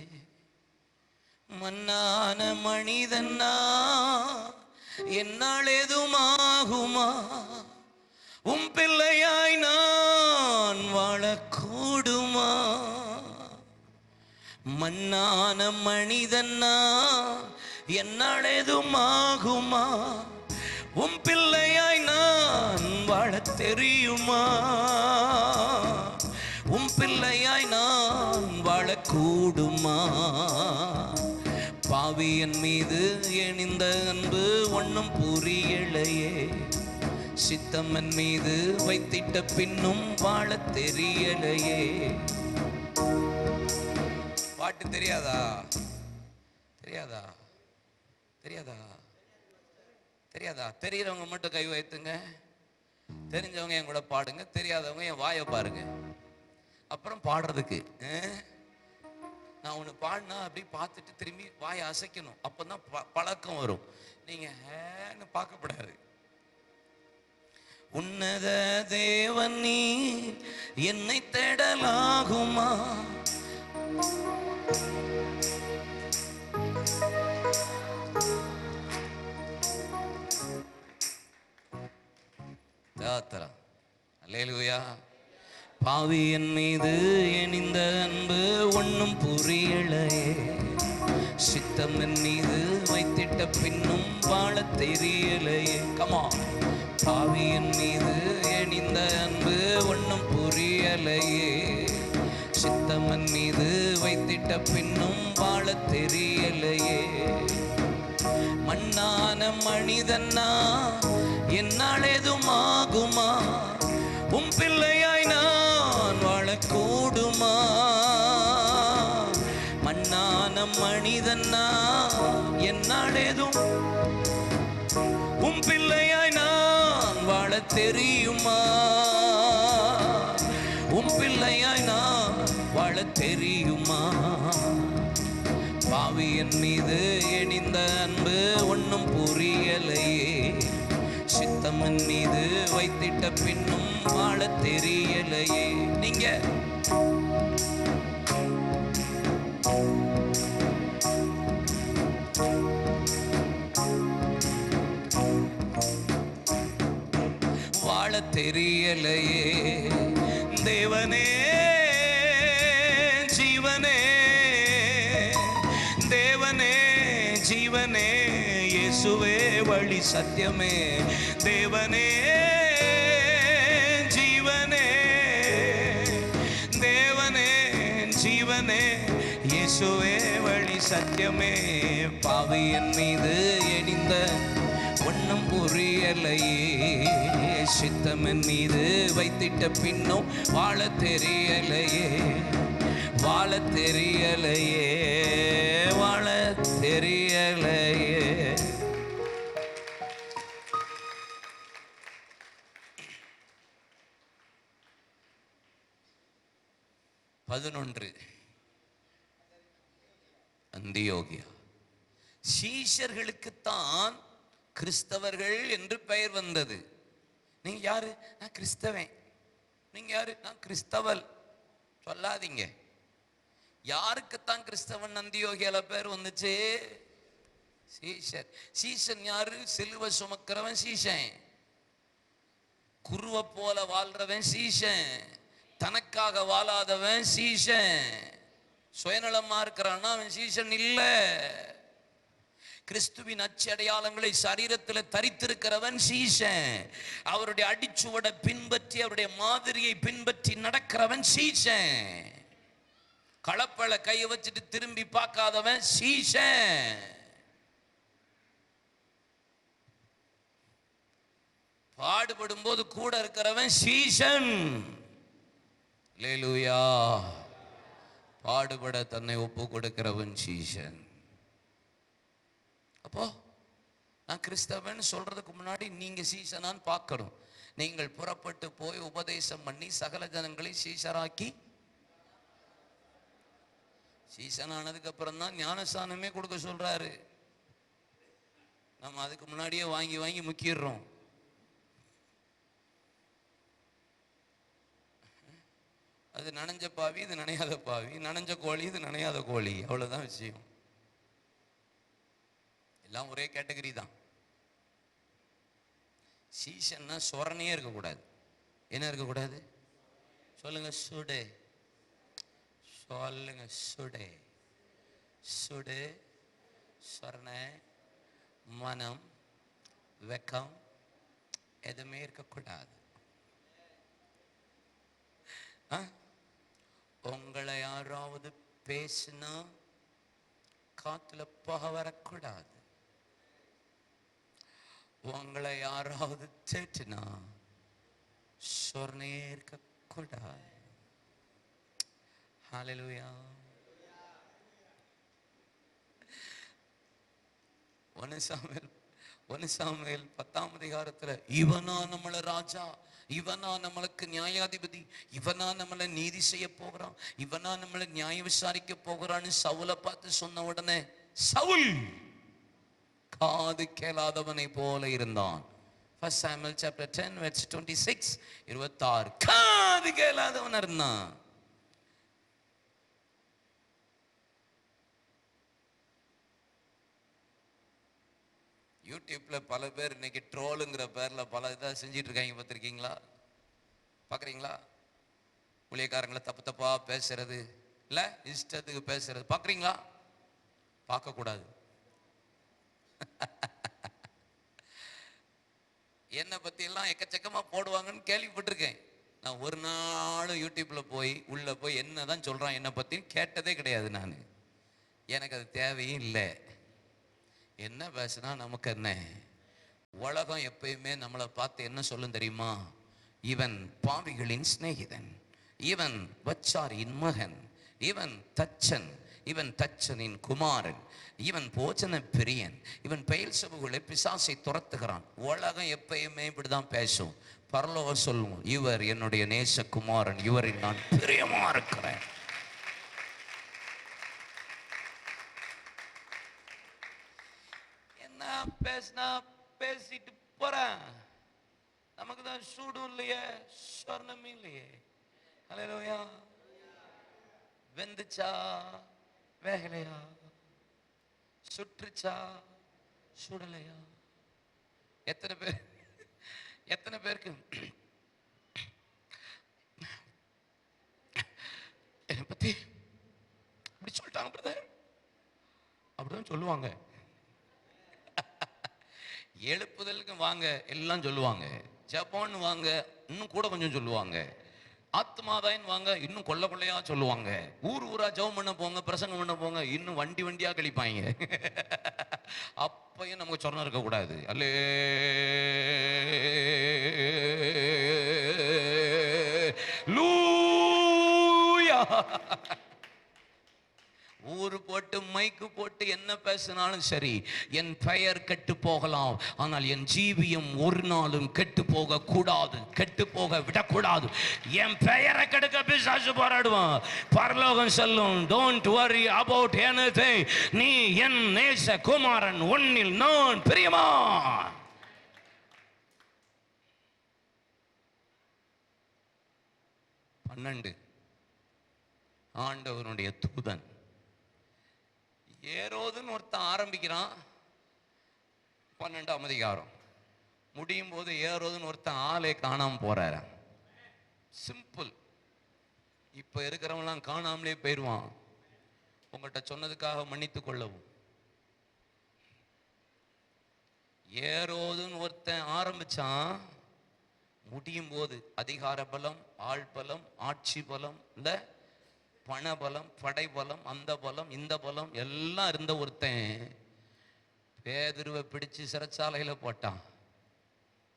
மண்ணான மனிதன்னா என்னால் எதுமாகுமா, உம் பிள்ளையாய் நான் வாழக்கூடுமா. மண்ணான மனிதன்னா என்னால் எதுமாகுமா, உம் பிள்ளையாய் நான் வாழ தெரியுமா. உம் பிள்ளையாய் நான் வாழக்கூடுமா. பாவியன் மீது எனிந்த அன்பு ஒன்னும் புரியலையே, சித்தம்மன் மீது வைத்திட்ட பின்னும் வாழ தெரியலையே. பாட்டு தெரியாதா? தெரியாதா? தெரியாதா? தெரியாதா? தெரிகிறவங்க மட்டும் கை வைத்துங்க. தெரிஞ்சவங்க என் கூட பாடுங்க, தெரியாதவங்க என் வாயை பாருங்க. அப்புறம் பாடுறதுக்கு நான் ஒன்று பாடினா அப்படி பார்த்துட்டு திரும்பி வாயை அசைக்கணும். அப்போதான் பழக்கம் வரும். நீங்க பார்க்கப்படாது. உன்னத தேவன் நீ என்னை தேடலாகுமா, அல்லேலூயா. பாவியன் மீது எனிந்த அன்பு ஒன்னும் புரியலையே, சித்தம்மன் மீது வைத்திட்ட பின்னும் வாழ தெரியலையே. கமா. பாவியன் மீது எனிந்த அன்பு ஒன்னும் புரியலையே, சித்தம்மன் மீது வைத்திட்ட பின்னும் வாழ தெரியலையே. மண்ணான மனிதன்னா என்னால் எதுமாகுமா, உம் பிள்ளையாய் நான் வாழக்கூடுமா. மண்ணான மனிதன்னா என்னால் எதும், உம் பிள்ளையாய் நான் வாழ தெரியுமா. உம் பிள்ளையாய் நான் வாழ தெரியுமா. பாவியன் மீது எனிந்த அன்பு ஒன்னும் புரியலையே, சித்தம்மன் மீது வைத்திட்ட பின்னும் வாழ தெரியலையே. நீங்க வாழ தெரியலையே. தேவனே ஜீவனே, தேவனே ஜீவனே, இயேசுவே வழி சத்தியமே. தேவனே ஜீவனே, தேவனே ஜீவனே, இயேசுவே வழி சத்தியமே. பாவியன் மீது எனிந்த ஒன்னும் புரியலையே, சித்தமன் மீது வைத்திட்ட பின்னும் வாழ தெரியலையே. வாழ தெரியலையே, வாழ தெரியலையே. அந்தியோகியா. சீஷர்களுக்குத்தான் கிறிஸ்தவர்கள் என்று பெயர் வந்தது. நீங்க யாரு? நான் கிறிஸ்தவன். நீங்க யாரு? நான் கிறிஸ்தவல் சொல்லாதீங்க. யாருக்குத்தான் கிறிஸ்தவன் அந்தியோகியால பேர் வந்துச்சு? சீஷர். சீஷன் யாரு? சிலுவை சுமக்கிறவன் சீஷன். குருவை போல வாழ்றவன் சீஷன். தனக்காக வாழாதவன் சீஷன். சுயநலமா இருக்கிறான்னா அவன் சீஷன் இல்ல. கிறிஸ்துவின் அச்சு அடையாளங்களை சரீரத்தில் தரித்திருக்கிறவன் சீஷன். அவருடைய அடிச்சுவட பின்பற்றி அவருடைய மாதிரியை பின்பற்றி நடக்கிறவன் சீஷன். களப்பழ கையை வச்சுட்டு திரும்பி பார்க்காதவன் சீஷன். பாடுபடும் போது கூட இருக்கிறவன் சீஷன். அல்லேலூயா. பாடுபட தன்னை ஒப்பு கொடுக்கிறவன் சீஷன். அப்போ நான் கிறிஸ்தவன் சொல்றதுக்கு முன்னாடி நீங்க சீஷனான்னு பார்க்கணும். நீங்கள் புறப்பட்டு போய் உபதேசம் பண்ணி சகல ஜனங்களை சீஷராக்கி, சீஷனானதுக்கு அப்புறம் தான் ஞானஸ்தானமே கொடுக்க சொல்றாரு. நம்ம அதுக்கு முன்னாடியே வாங்கி வாங்கி முக்கிடுறோம். அது நனைஞ்ச பாவி, இது நனையாத பாவி, நனைஞ்ச கோழி, இது நனையாத கோழி, அவ்வளவுதான் விஷயம். எல்லாம் ஒரே கேட்டகரி தான். சீசன்னா சொரணையே இருக்கக்கூடாது. என்ன இருக்கக்கூடாது சொல்லுங்க? சுடு. சொல்லுங்க, சுடு. சுடு, சொரணை, மனம், வெக்கம் எதுவுமே இருக்கக்கூடாது. உங்களை யாராவது பேசினா காத்துல போக வரக்கூடாது. உங்களை யாராவது திட்டினா சொர்ணையே இருக்கக்கூடாது. ஹல்லேலூயா. ஒன்னு சாமுவேல் 10ஆம் அதிகாரத்துல இவனா நம்மள ராஜா, இவனா நம்மளுக்கு நியாயாதிபதி, இவனா நம்மளை நீதி செய்ய போகிறான், இவனா நம்மளை நியாயம் விசாரிக்க போகிறான்னு சவுலை பார்த்து சொன்ன உடனே சவுல் காது கேளாதவனை போல இருந்தான். 1 Samuel chapter 10 verse 26, 26. காது கேளாதவன் இருந்தான். யூடியூப்ல பல பேர் இன்னைக்கு ட்ரோலுங்கிற பேர்ல பல இதாக செஞ்சிட்டு இருக்காங்க. பார்த்துருக்கீங்களா? பார்க்குறீங்களா? ஊழியக்காரங்களை தப்பு தப்பா பேசுறது, இல்லை இஷ்டத்துக்கு பேசுறது பார்க்குறீங்களா? பார்க்கக்கூடாது. என்னை பத்தி எல்லாம் எக்கச்சக்கமா போடுவாங்கன்னு கேள்விப்பட்டிருக்கேன். நான் ஒரு நாள் யூடியூப்ல போய் உள்ள போய் என்னதான் சொல்றான் என்னை பத்தி கேட்டதே கிடையாது. நான் எனக்கு அது தேவையும் இல்லை. என்ன பேசுனா நமக்கு என்ன? உலகம் எப்பயுமே நம்மளை பார்த்து என்ன சொல்லும் தெரியுமா? இவன் பாவிகளின் சிநேகிதன், இவன் வச்சாரின் மகன், இவன் தச்சன், இவன் தச்சனின் குமாரன், இவன் போஜன பிரியன், இவன் பெயல்செபூலை பிசாசை துரத்துகிறான். உலகம் எப்பயுமே இப்படிதான் பேசும். பரலோகம் சொல்லும், இவர் என்னுடைய நேசகுமாரன், இவரில் நான் பிரியமா இருக்கிறேன். என்ன பேசினா பேசிட்டு போறேன், நமக்கு தான் சூடும் இல்லையே, சொர்ணமும் இல்லையே. ஹல்லேலூயா. வெந்துச்சா வேகலையா, சுற்றுச்சா சுடலையா? எத்தனை பேருக்கு என்னை பத்தி இப்படி சொல்லிட்டாங்க பிரதர் அப்படிதான் சொல்லுவாங்க. எழுப்புதலுக்கு வாங்க எல்லாம் சொல்லுவாங்க, ஜப்பான்னு வாங்க இன்னும் கூட கொஞ்சம் சொல்லுவாங்க, ஆத்மாதாயின் வாங்க இன்னும் கொள்ள கொள்ளையா சொல்லுவாங்க, ஊர் ஊரா ஜெபம் பண்ண போங்க, பிரசங்கம் பண்ண போங்க, இன்னும் வண்டி வண்டியா கழிப்பாங்க. அப்பயும் நமக்கு சொன்ன இருக்க கூடாது. அல்லேலூயா. ஊரு போட்டு மைக்கு போட்டு என்ன பேசினாலும் சரி, என் பெயர் கெட்டு போகலாம், ஆனால் என் ஜீவியம் ஒரு நாளும் கெட்டு போக கூடாது, கெட்டு போக விடக்கூடாது. என் பெயரை கெடுக்க பிசாசு போராடுவான். பரலோகம் சொல்லும், டோன்ட் வரி அபவுட் எனிதிங், நீ என் நேச குமாரன், உன்னில் நான் பிரியமா. ஆண்டவருடைய தூதன் ஏரோதுன்னு ஒருத்தன் ஆரம்பிக்கிறான். 12ஆம் அதிகாரம் முடியும் போது ஏரோதுன்னு ஒருத்தன் ஆளே காணாம போறாரு. சிம்பிள். இப்ப இருக்கிறவங்களாம் காணாமலே போயிடுவான். உங்கள்கிட்ட சொன்னதுக்காக மன்னித்து கொள்ளவும். ஏரோதுன்னு ஒருத்தன் ஆரம்பிச்சான், முடியும் போது அதிகார பலம், ஆள் பலம், ஆட்சி பலம், இந்த பணபலம், படைபலம், அந்த பலம், இந்த பலம் எல்லாம் இருந்த ஒருத்தன் பேதுருவை பிடிச்சு சிறைச்சாலையில போட்டான்.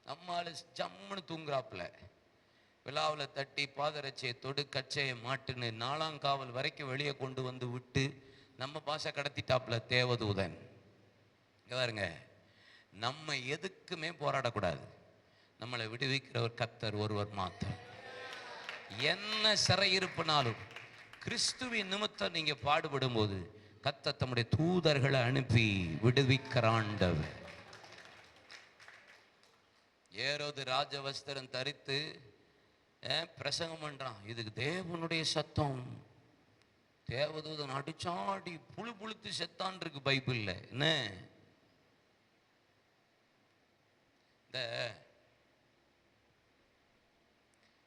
நம்மால ஜம்முன்னு தூங்குறாப்புல, விழாவில் தட்டி பாதரட்சியை தொடு கச்சையை மாட்டுன்னு 4ஆம் காவல் வரைக்கும் வெளியே கொண்டு வந்து விட்டு நம்ம பாஷை கடத்திட்டாப்புல தேவதூதன். பாருங்க, நம்ம எதுக்குமே போராடக்கூடாது. நம்மளை விடுவிக்கிறவர் கர்த்தர் ஒருவர் மாத்திரம். என்ன சிறையிருப்புனாலும் கிறிஸ்துவின் நிமித்தம் நீங்க பாடுபடும் போது கர்த்தர் தம்முடைய தூதர்களை அனுப்பி விடுவிக்கிறாண்டவர். ஏரோது ராஜவஸ்திரம் தரித்து பிரசங்கம் பண்றான். இதுக்கு தேவனுடைய சத்தம். தேவதூதன் அடிச்சாடி புழு புழுத்து செத்தான் இருக்கு பைபிள்ல. என்ன இந்த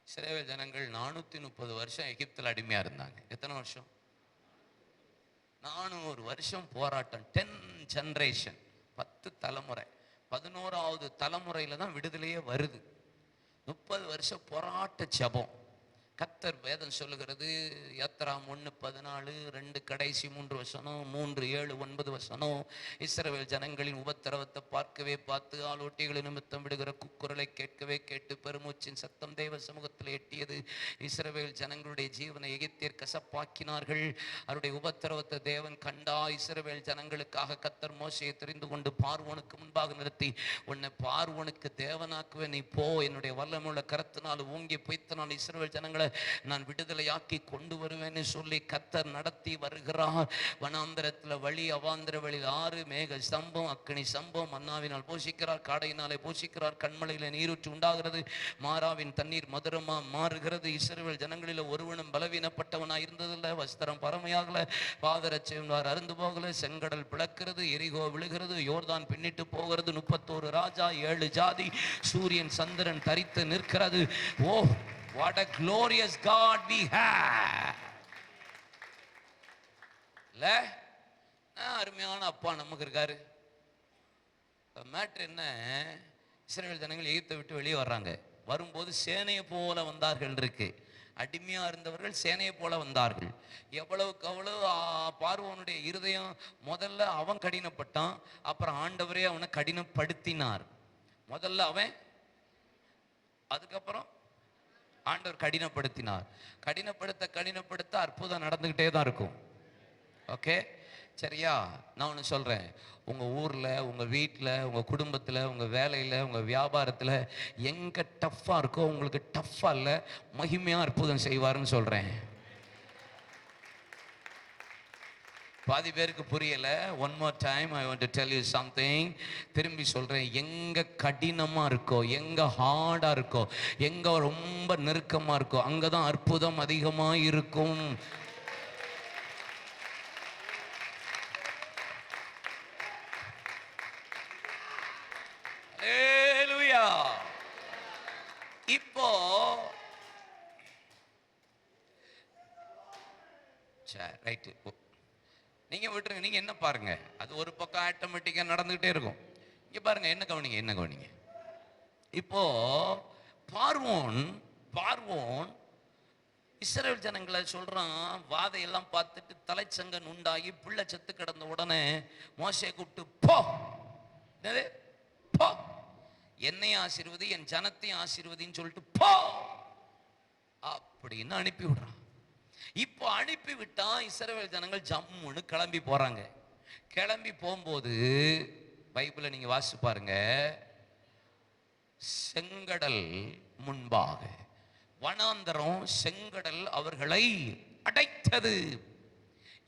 இஸ்ரவேல் ஜனங்கள் 430 வருஷம் எகிப்தில் அடிமையா இருந்தாங்க. எத்தனை வருஷம்? 400 வருஷம் போராட்டம். 10 ஜெனரேஷன், 10 தலைமுறை. 11வது தலைமுறையில தான் விடுதலையே வருது. 30 வருஷம் போராட்ட ஜெபம். கர்த்தர் வேதம் சொல்லுகிறது, யாத்ராம் 1:14, 2 கடைசி 3 வசனம், 3, 7, 9 வசனம். இஸ்ரவேல் ஜனங்களின் உபத்திரவத்தை பார்த்து ஆலோட்டிகளை நிமித்தம் விடுகிற குக்குரலை கேட்கவே கேட்டு பெருமூச்சின் சத்தம் தேவ சமூகத்தில் எட்டியது. இஸ்ரவேல் ஜனங்களுடைய ஜீவனை எகிப்தியர் கசப்பாக்கினார்கள். அவருடைய உபத்திரவத்தை தேவன் கண்டா. இஸ்ரவேல் ஜனங்களுக்காக கர்த்தர் மோசேயை தெரிந்து கொண்டு பார்வோனுக்கு முன்பாக நிறுத்தி, உன்னை பார்வோனுக்கு தேவனாக்குவே, நீ போ, என்னுடைய வல்லமுள்ள கரத்தினால் ஊங்கி பொய்த்தனால் இஸ்ரவேல் ஜனங்களை நான் விடுதலையாக்கி கொண்டு வருவேன்னு சொல்லி கர்த்தர் நடத்தி வருகிறார். வனாந்திரத்தில் வழி, அவாந்திர வழியில் 6 மேக ஸ்தம்பம், அக்கினி ஸ்தம்பம். மன்னாவினால் போஷிக்கிறார், காடையினாலே போஷிக்கிறார். கண்மலையில நீரூற்று உண்டாகிறது, மாறாவின் தண்ணீர் மதுரமா மாறுகிறது. இஸ்ரவேல் ஜனங்களில் ஒருவனும் பலவீனப்பட்டவனாய் இருந்ததில்லை. வஸ்திரம் பரமையாகல, பாதரட்சையார் அருந்து போகல. செங்கடல் பிளக்கிறது, எரிகோ விழுகிறது, யோர்தான் பின்னிட்டு போகிறது. 31 ராஜா, 7 ஜாதி, சூரியன் சந்திரன் தரித்து நிற்கிறது. ஓ, what a glorious God we have. இல்ல, அருமையான அப்பா நமக்கு இருக்காரு. மேட்ரு என்ன? இஸ்ரவேல் ஜனங்கள் எகிப்தை விட்டு வெளியே வர்றாங்க. வரும்போது சேனையை போல வந்தார்கள் இருக்கு. அடிமையா இருந்தவர்கள் சேனையை போல வந்தார்கள். எவ்வளவுக்கு அவ்வளவு பார்வோனுடைய இருதயம், முதல்ல அவன் கடினப்பட்டான், அப்புறம் ஆண்டவரே அவனை கடினப்படுத்தினார். முதல்ல அவன், அதுக்கப்புறம் ஆண்டவர் கடினப்படுத்தினார். கடினப்படுத்த அற்புதம் நடந்துகிட்டே தான் இருக்கும். ஓகே, சரியா? நான் ஒன்று சொல்றேன், உங்க ஊர்ல, உங்க வீட்டில், உங்க குடும்பத்தில், உங்க வேலையில், உங்க வியாபாரத்தில் எங்க டஃப்பா இருக்கோ, உங்களுக்கு டஃப்பா இல்லை, மகிமையா அற்புதம் செய்வாருன்னு சொல்றேன். பாதி பேருக்கு புரியல. One more time I want to tell you something. திரும்பி சொல்றேன், எங்க கடினமா இருக்கோ, எங்க ஹார்டா இருக்கோ, எங்க ரொம்ப நெருக்கமா இருக்கோ, அங்கதான் அற்புதம் அதிகமா இருக்கும். ஹல்லேலூயா. இப்போ சரி, ரைட்டு, நீங்க விட்டுருங்க. நீங்க என்ன பாருங்க, அது ஒரு பக்கம் ஆட்டோமேட்டிக்கா நடந்துகிட்டே இருக்கும். இங்க பாருங்க, என்ன கவனிங்க. இப்போ பார்வோன் இஸ்ரவேல் ஜனங்களை சொல்றான், வாதையெல்லாம் பார்த்துட்டு தலைச்சங்கன் உண்டாகி பிள்ளை செத்து கிடந்த உடனே மோசேயை கூப்பிட்டு, போ, என்னையும் ஆசீர்வதி, என் ஜனத்தையும் ஆசீர்வதின்னு சொல்லிட்டு போ அப்படின்னு அனுப்பி விடுறான். இப்போ அனுப்பி விட்டா இஸ்ரவேல் ஜனங்கள் ஜம்முன்னு கிளம்பி போறாங்க. கிளம்பி போகும்போது பைபிளை நீங்க வாசிச்சு பாருங்க, செங்கடல் முன்பாக, வனாந்தரம், செங்கடல் அவர்களை அடைத்தது.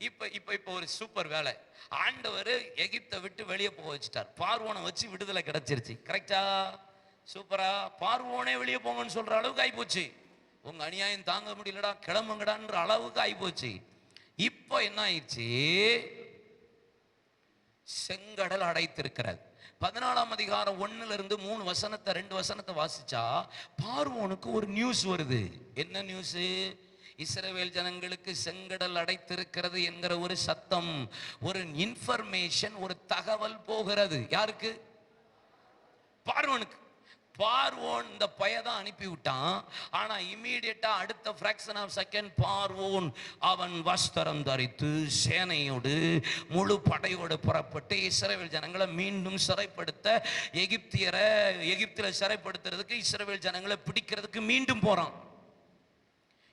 இப்ப ஒரு சூப்பர் வேலை. ஆண்டவர் எகிப்தை விட்டு வெளியே போக வச்சுட்டார். பார்வோனை வச்சு விடுதலை கிடைச்சிருச்சு. கரெக்டா? சூப்பரா. பார்வோனே வெளியே போங்கன்னு சொல்ற அளவுக்கு ஆயிப்போச்சு. உங்க அநியாயம் தாங்க முடியலடா, கிளம்புங்கடான்ற அளவுக்கு ஆயிப்போச்சு. இப்போ என்ன ஆயிடுச்சு? செங்கடல் அடைத்திருக்கிறது. 14ஆம் அதிகாரம் 1-3 வசனத்தை, 2 வசனத்தை வாசிச்சா பார்வோனுக்கு ஒரு நியூஸ் வருது. என்ன நியூஸ்? இஸ்ரவேல் ஜனங்களுக்கு செங்கடல் அடைத்திருக்கிறது என்கிற ஒரு சத்தம், ஒரு இன்ஃபர்மேஷன், ஒரு தகவல் போகிறது. யாருக்கு? பார்வோனுக்கு. பார்வோன் இந்த பையதான் அனுப்பி விட்டான். ஆனா இமீடியட்டா அடுத்த ஃபிராக்ஷன் ஆஃப் செகண்ட் பார்வோன் அவன் வஸ்திரம் தரித்து சேனையோடு முழு படையோடு புறப்பட்டு இஸ்ரவேல் ஜனங்களை மீண்டும் சிறைப்படுத்த, எகிப்தில சிறைப்படுத்துறதுக்கு, இஸ்ரவேல் ஜனங்களை பிடிக்கிறதுக்கு மீண்டும் போறான்.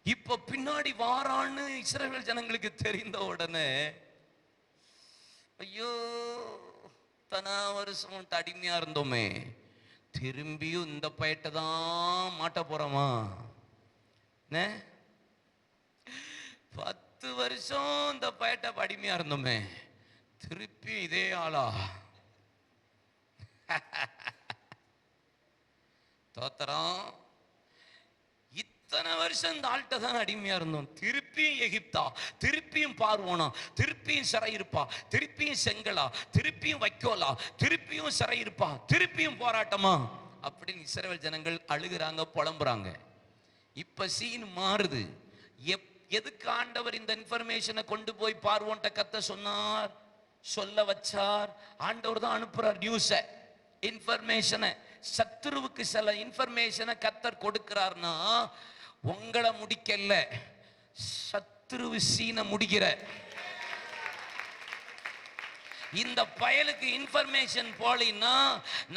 இப்ப பின்னாடி வாரான்னு இஸ்ரவேல் ஜனங்களுக்கு தெரிந்த உடனே, ஐயோ, தனா வருஷம் அடிமையா இருந்தோமே, திரும்பியும் இந்த பையட்ட தான் மாட்ட போறோமா? 10 வருஷம் இந்த பையட்ட அடிமையா இருந்தோமே, திருப்பி இதே ஆளா? தோத்தரம். இத்தனை வருஷம் இந்த ஆள்கிட்ட தான் அடிமையா இருந்தோம். திருப்பியும் எகிப்தா, திருப்பியும் பார்வோனா, திருப்பியும் சிறையிருப்பா, திருப்பியும் செங்கலா, திருப்பியும் வைக்கோலா, திருப்பியும் சிறையிருப்பா, திருப்பியும் போராட்டமா அப்படின்னு இஸ்ரவேல் ஜனங்கள் அழுகிறாங்க, புலம்புறாங்க. இப்ப சீன் மாறுது. எதுக்கு ஆண்டவர் இந்த இன்ஃபர்மேஷனை கொண்டு போய் பார்வோன்ட்ட கத்த சொன்னார், சொல்ல வச்சார்? ஆண்டவர் தான் அனுப்புறார் நியூஸை, இன்ஃபர்மேஷனை. சத்துருவுக்கு சில இன்ஃபர்மேஷனை கத்தர் கொடுக்கிறார்னா உங்களை முடிக்கல, சத்துருவு சீனை முடிக்கிற. இந்த பயலுக்கு இன்ஃபர்மேஷன் போலின்னா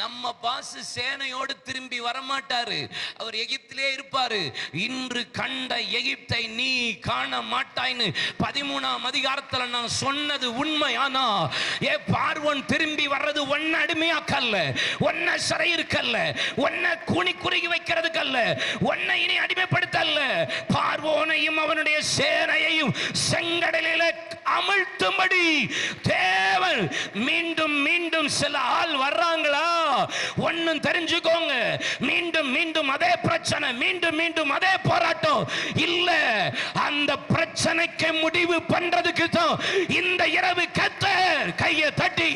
நம்ம பாஸ் சேனையோடு திரும்பி வரமாட்டாரு, அவர் எகிப்திலே இருப்பாரு. இன்று கண்ட எகிப்தை நீ காண மாட்டாய்ன்னு 13ஆம் அதிகாரத்துல நான் சொன்னது உண்மையானா, பார்வோன் திரும்பி வர்றது ஒன்ன அடிமையாக்கல்ல, ஒன்ன சிறையிருக்கல்ல, ஒன்ன கூனி குறுகி வைக்கிறதுக்கல்ல, ஒன்ன இனி அடிமைப்படுத்தல்ல. பார்வோனையும் அவனுடைய சேனையையும் செங்கடலில் அமிழ்த்தும்படி தேவன் மீண்டும் மீண்டும் சில ஆள் வர்றாங்களா? ஒன்னும் தெரிஞ்சுக்கோங்க, மீண்டும் மீண்டும் அதே பிரச்சனை, மீண்டும் மீண்டும் அதே போராட்டம் இல்ல. அந்த பிரச்சனைக்கு முடிவு பண்றதுக்கு தான் இந்த இரவு கர்த்தர் கையை தட்டி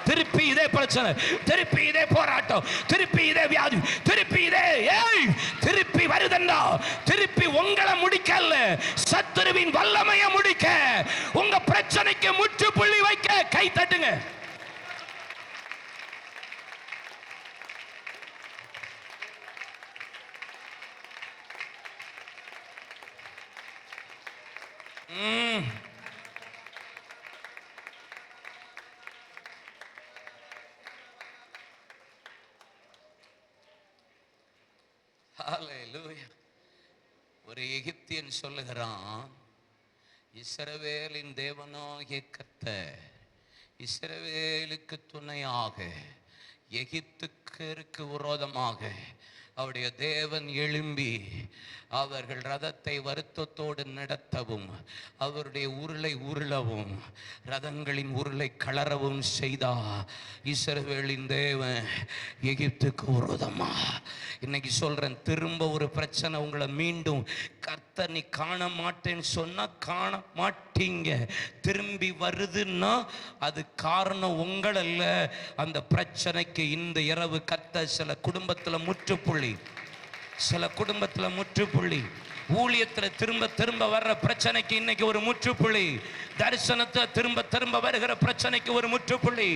திருப்பி இதே பிரச்சனை, திருப்பி இதே போராட்டம், திருப்பி இதே வியாதி, திருப்பி இதே திருப்பி வருதண்டா. திருப்பி உங்களை முடிக்கல, சத்துருவின் வல்லமையை முடிக்க, உங்க பிரச்சனைக்கு முற்றுப்புள்ளி வைக்க கை தட்டுங்க. ஒரு எகிப்தியன் சொல்லுகிறான், இஸ்ரவேலின் தேவனாகிய கர்த்தர் இஸ்ரவேலுக்கு துணையாக எகிப்துக்கு விரோதமாக அவருடைய தேவன் எழும்பி அவர்கள் ரதத்தை வருத்தத்தோடு நடத்தவும், அவருடைய உருளை உருளவும், ரதங்களின் உருளை கலரவும் செய்தா. இஸ்ரவேலின் தேவன் எகிப்துக்கு விரோதமா. இன்னைக்கு சொல்றேன், திரும்ப ஒரு பிரச்சனை உங்களை மீண்டும் கர்த்தர் நீ காண மாட்டேன்னு சொன்னா காண மாட்டீங்க. திரும்பி வருதுன்னா அது காரணம் உங்களல்ல, அந்த பிரச்சனைக்கு இந்த இரவு கர்த்தர் சில குடும்பத்துல முற்றுப்புள்ளி, சில குடும்பத்துல முற்றுப்புள்ளி, ஊழியத்துல திரும்ப திரும்ப வர்ற பிரச்சனைக்கு இன்னைக்கு ஒரு முற்றுப்புள்ளி, தரிசனத்தை திரும்ப திரும்ப வருகிற பிரச்சனைக்கு ஒரு முற்றுப்புள்ளி.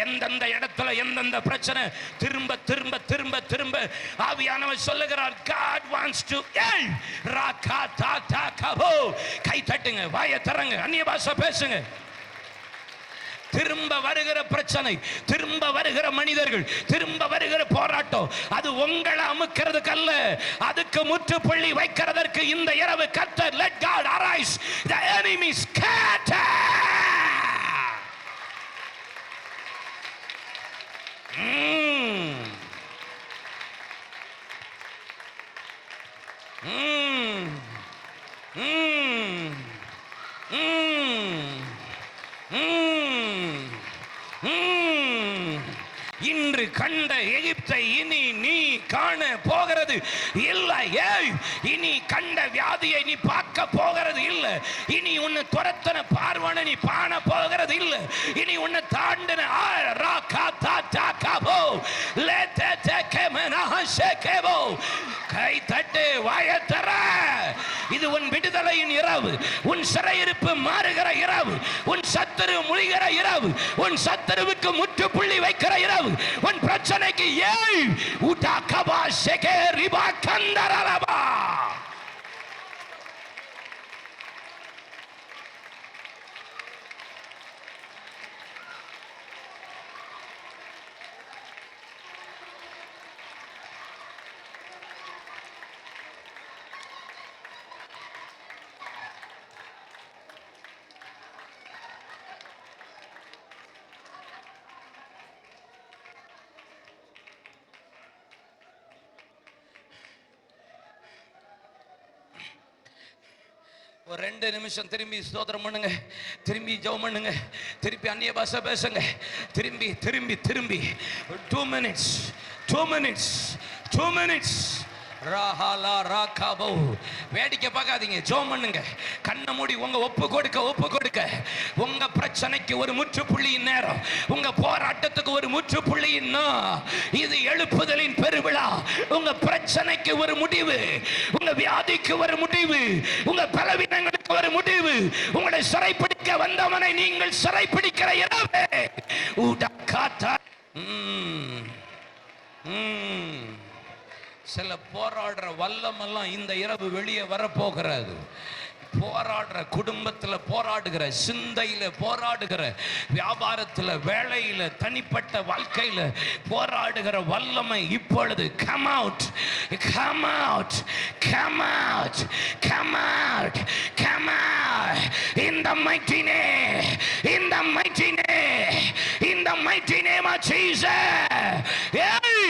எந்தெந்த இடத்துல எந்தெந்த பிரச்சனை திரும்ப திரும்ப திரும்ப திரும்ப ஆவியானவர் சொல்லுகிறார், God wants to கை தட்டுங்க, வாயை திறங்க, அந்நிய பாஷை பேசுங்க. திரும்ப வருகிற பிரச்சனை, திரும்ப வருகிற மனிதர்கள், திரும்ப வருகிற போராட்டம், அது உங்களை அமுக்கிறதுக்கு அல்ல, அதுக்கு முற்றுப்புள்ளி வைக்கிறதற்கு இந்த இரவு கர்த்தர் let God arise, the enemy scatter. இன்று கண்ட எகிப்தை இனி நீ காண போகிறது இல்லை. இனி கண்ட வியாதியை நீ பார்க்க போகிறது இல்லை. இனி உன்னை துரத்தன பார்வனை நீ காண போகிறது இல்லை. இனி உன்னை தாண்டின கை தட்டு, வாயை தர. இது உன் விடுதலையின் இரவு, உன் சிறையிருப்பு மாறுகிற இரவு, உன் சத்துரு முழிகிற இரவு, உன் சத்துருவுக்கு முற்றுப்புள்ளி வைக்கிற இரவு, உன் பிரச்சனைக்கு உடாகபா ஷெகே ரிபா கந்தரலபா. ஒரு 2 நிமிஷம் திரும்பி ஸ்தோத்திரம் பண்ணுங்க, திரும்பி ஜெபம் பண்ணுங்க, திருப்பி அந்நிய பாஷை பேசுங்க, திரும்பி திரும்பி திரும்பி 2 minutes 2 minutes 2 minutes. ராஹாலா ராகாபோ. வேடிக்கை பார்க்காதீங்க, ஜெபம் பண்ணுங்க. கண்ணை மூடி உங்க ஒப்பு கொடுக்க உங்க பிரச்சனைக்கு ஒரு முற்றுப்புள்ளியின் நேரம், உங்க போராட்டத்துக்கு ஒரு முற்றுப்புள்ளியின். இது எழுப்புதலின் பெருவிழா. உங்க பிரச்சனைக்கு ஒரு முடிவு, உங்க வியாதிக்கு ஒரு முடிவு, உங்க பலவீனங்களுக்கு ஒரு முடிவு. உங்களை சிறைப்பிடிக்க வந்தவனை நீங்கள் சிறைப்பிடிக்கிற இரவே. சில போராடுற வல்லமெல்லாம் இந்த இரவு வெளியே வரப்போகிறது. போராடுற குடும்பத்தில் போராடுகிற, சிந்தையில் போராடுகிற, வியாபாரத்தில், வேலையில், தனிப்பட்ட வாழ்க்கையில் போராடுகிற வல்லமை இப்பொழுது come out, come out, come out, come out, come out in the mighty name, in the mighty name, in the mighty name of Jesus. Hey,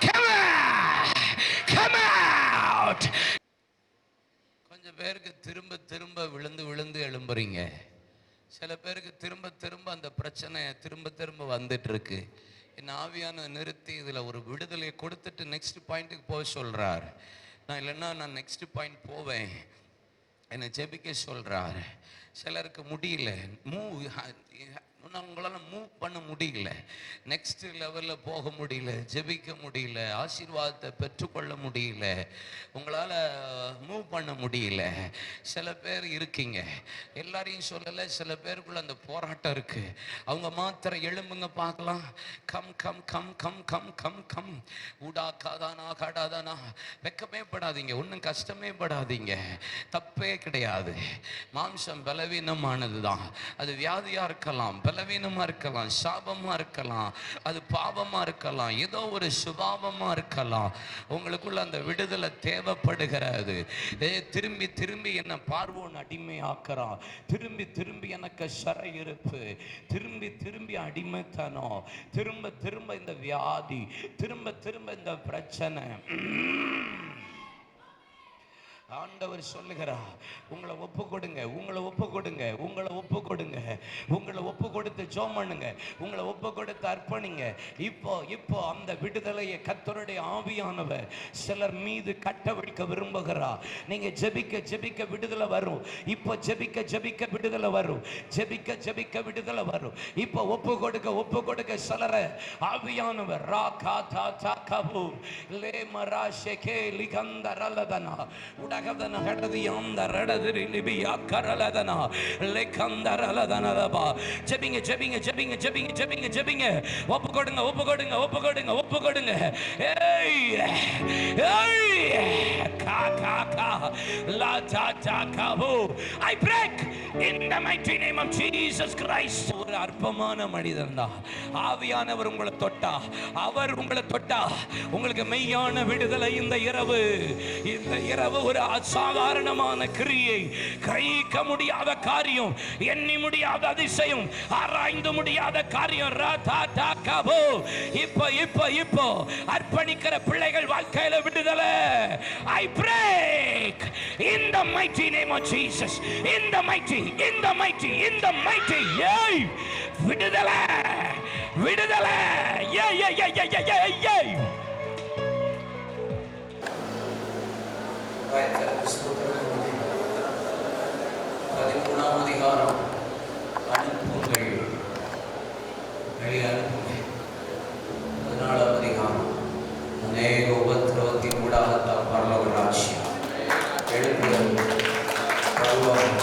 come out, come out. கொஞ்சம் பேருக்கு திரும்ப திரும்ப விழுந்து விழுந்து எழும்புறீங்க. சில பேருக்கு திரும்ப திரும்ப அந்த பிரச்சனை திரும்ப திரும்ப வந்துட்டு இருக்கு. என் ஆவியான நிறுத்தி இதில் ஒரு விடுதலையை கொடுத்துட்டு நெக்ஸ்ட் பாயிண்ட்டுக்கு போக சொல்கிறார். நான் இல்லைன்னா நான் நெக்ஸ்ட் பாயிண்ட் போவேன், என்னை ஜெபிக்க சொல்கிறார். சிலருக்கு முடியல, உங்களால் மூவ் பண்ண முடியல, நெக்ஸ்ட் லெவலில் போக முடியல, ஜெபிக்க முடியல, ஆசீர்வாதத்தை பெற்றுக்கொள்ள முடியல, உங்களால் மூவ் பண்ண முடியல. சில பேர் இருக்கீங்க, எல்லாரையும் சொல்லலை, சில பேருக்குள்ள அந்த போராட்டம் இருக்கு. அவங்க மாத்திரம் எழும்புங்க பார்க்கலாம். Come come come come come come come ஊடா காதானா காடாதானா. வெக்கமே படாதீங்க, ஒன்றும் கஷ்டமே படாதீங்க, தப்பே கிடையாது. மாம்சம் பலவீனமானது தான். அது வியாதியாக இருக்கலாம், பலவீனமா இருக்கலாம், சாபமா இருக்கலாம், அது பாவமா இருக்கலாம், ஏதோ ஒரு சுபாவமா இருக்கலாம். உங்களுக்குள்ள அந்த விடுதலை தேவைப்படுகிறது. திரும்பி திரும்பி என்ன பார்வோன் அடிமை ஆக்குறான், திரும்பி திரும்பி எனக்கு சரை இருப்பு, திரும்பி திரும்பி அடிமைத்தனம், திரும்ப திரும்ப இந்த வியாதி, திரும்ப திரும்ப இந்த பிரச்சனை. ஆண்டவர் சொல்லுகிறார், உங்களை ஒப்பு கொடுங்க, உங்களை ஒப்பு கொடுங்க, உங்களை ஒப்பு கொடுங்க, உங்களை ஒப்பு கொடுத்து ஜெபம் பண்ணுங்க, உங்களை ஒப்பு கொடுத்து அர்ப்பணிங்க. இப்போ அந்த விடுதலையை கர்த்தருடைய ஆவியானவர் சிலர் மீது கட்டவிழ்க்க விரும்புகிறார். நீங்க ஜெபிக்க ஜெபிக்க விடுதலை வரும். இப்போ ஜெபிக்க ஜெபிக்க விடுதலை வரும், ஜெபிக்க ஜெபிக்க விடுதலை வரும். இப்போ ஒப்பு கொடுக்க சிலர ஆவியானவர் ரா கா தா தா கபு லே மரா ஷெகே லிகந்தரலதனா உடகதன ஹடதியாந்த ரடதிரி லிபியா கரலதனா லேகந்தரலதனலபா. ஜெபிங்க ஜெபிங்க ஜெபிங்க ஜெபிங்க ஜெபிங்க ஜெபிங்க. ஒப்பு கொடுங்க ஒப்பு கொடுங்க ஒப்பு கொடுங்க ஒப்பு கொடுங்க. ஏய் ஏய் கா கா கா லா தா தா Kapu. I break in the mighty name of Jesus Christ. ஒரு அற்பமான மனிதன் தான். ஆவியானவர் உங்களை தொட்டா, அவர் உங்களை தொட்டா உங்களுக்கு மெய்யான விடுதலை. இந்த இரவு ஒரு அசாதாரணமான கிரியை, கிரகிக்க முடியாத காரியம், எண்ணி முடியாத அதிசயம், ஆராய்ந்து முடியாத காரியம். இப்போ அர்ப்பணிக்கிற பிள்ளைகள் வாழ்க்கையில விடுதலை. I break in the mighty name of Jesus, in the mighty விடுதலை விடுதலை. அதிகாரம் அனுப்புங்கள், அனுப்புங்கள். 14 அதிகாரம் அநேக உபத்திரவத்தின் ஊடாகத்தான் பரலோக ராஜ்யம் எழுப்புதல் பரலோகம்.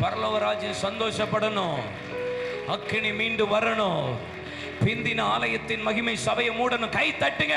பரலோகராஜ்யம் சந்தோஷப்படணும், அக்கினி மீண்டு வரணும், பிந்தின ஆலயத்தின் மகிமை சபையை மூடணும். கை தட்டுங்க.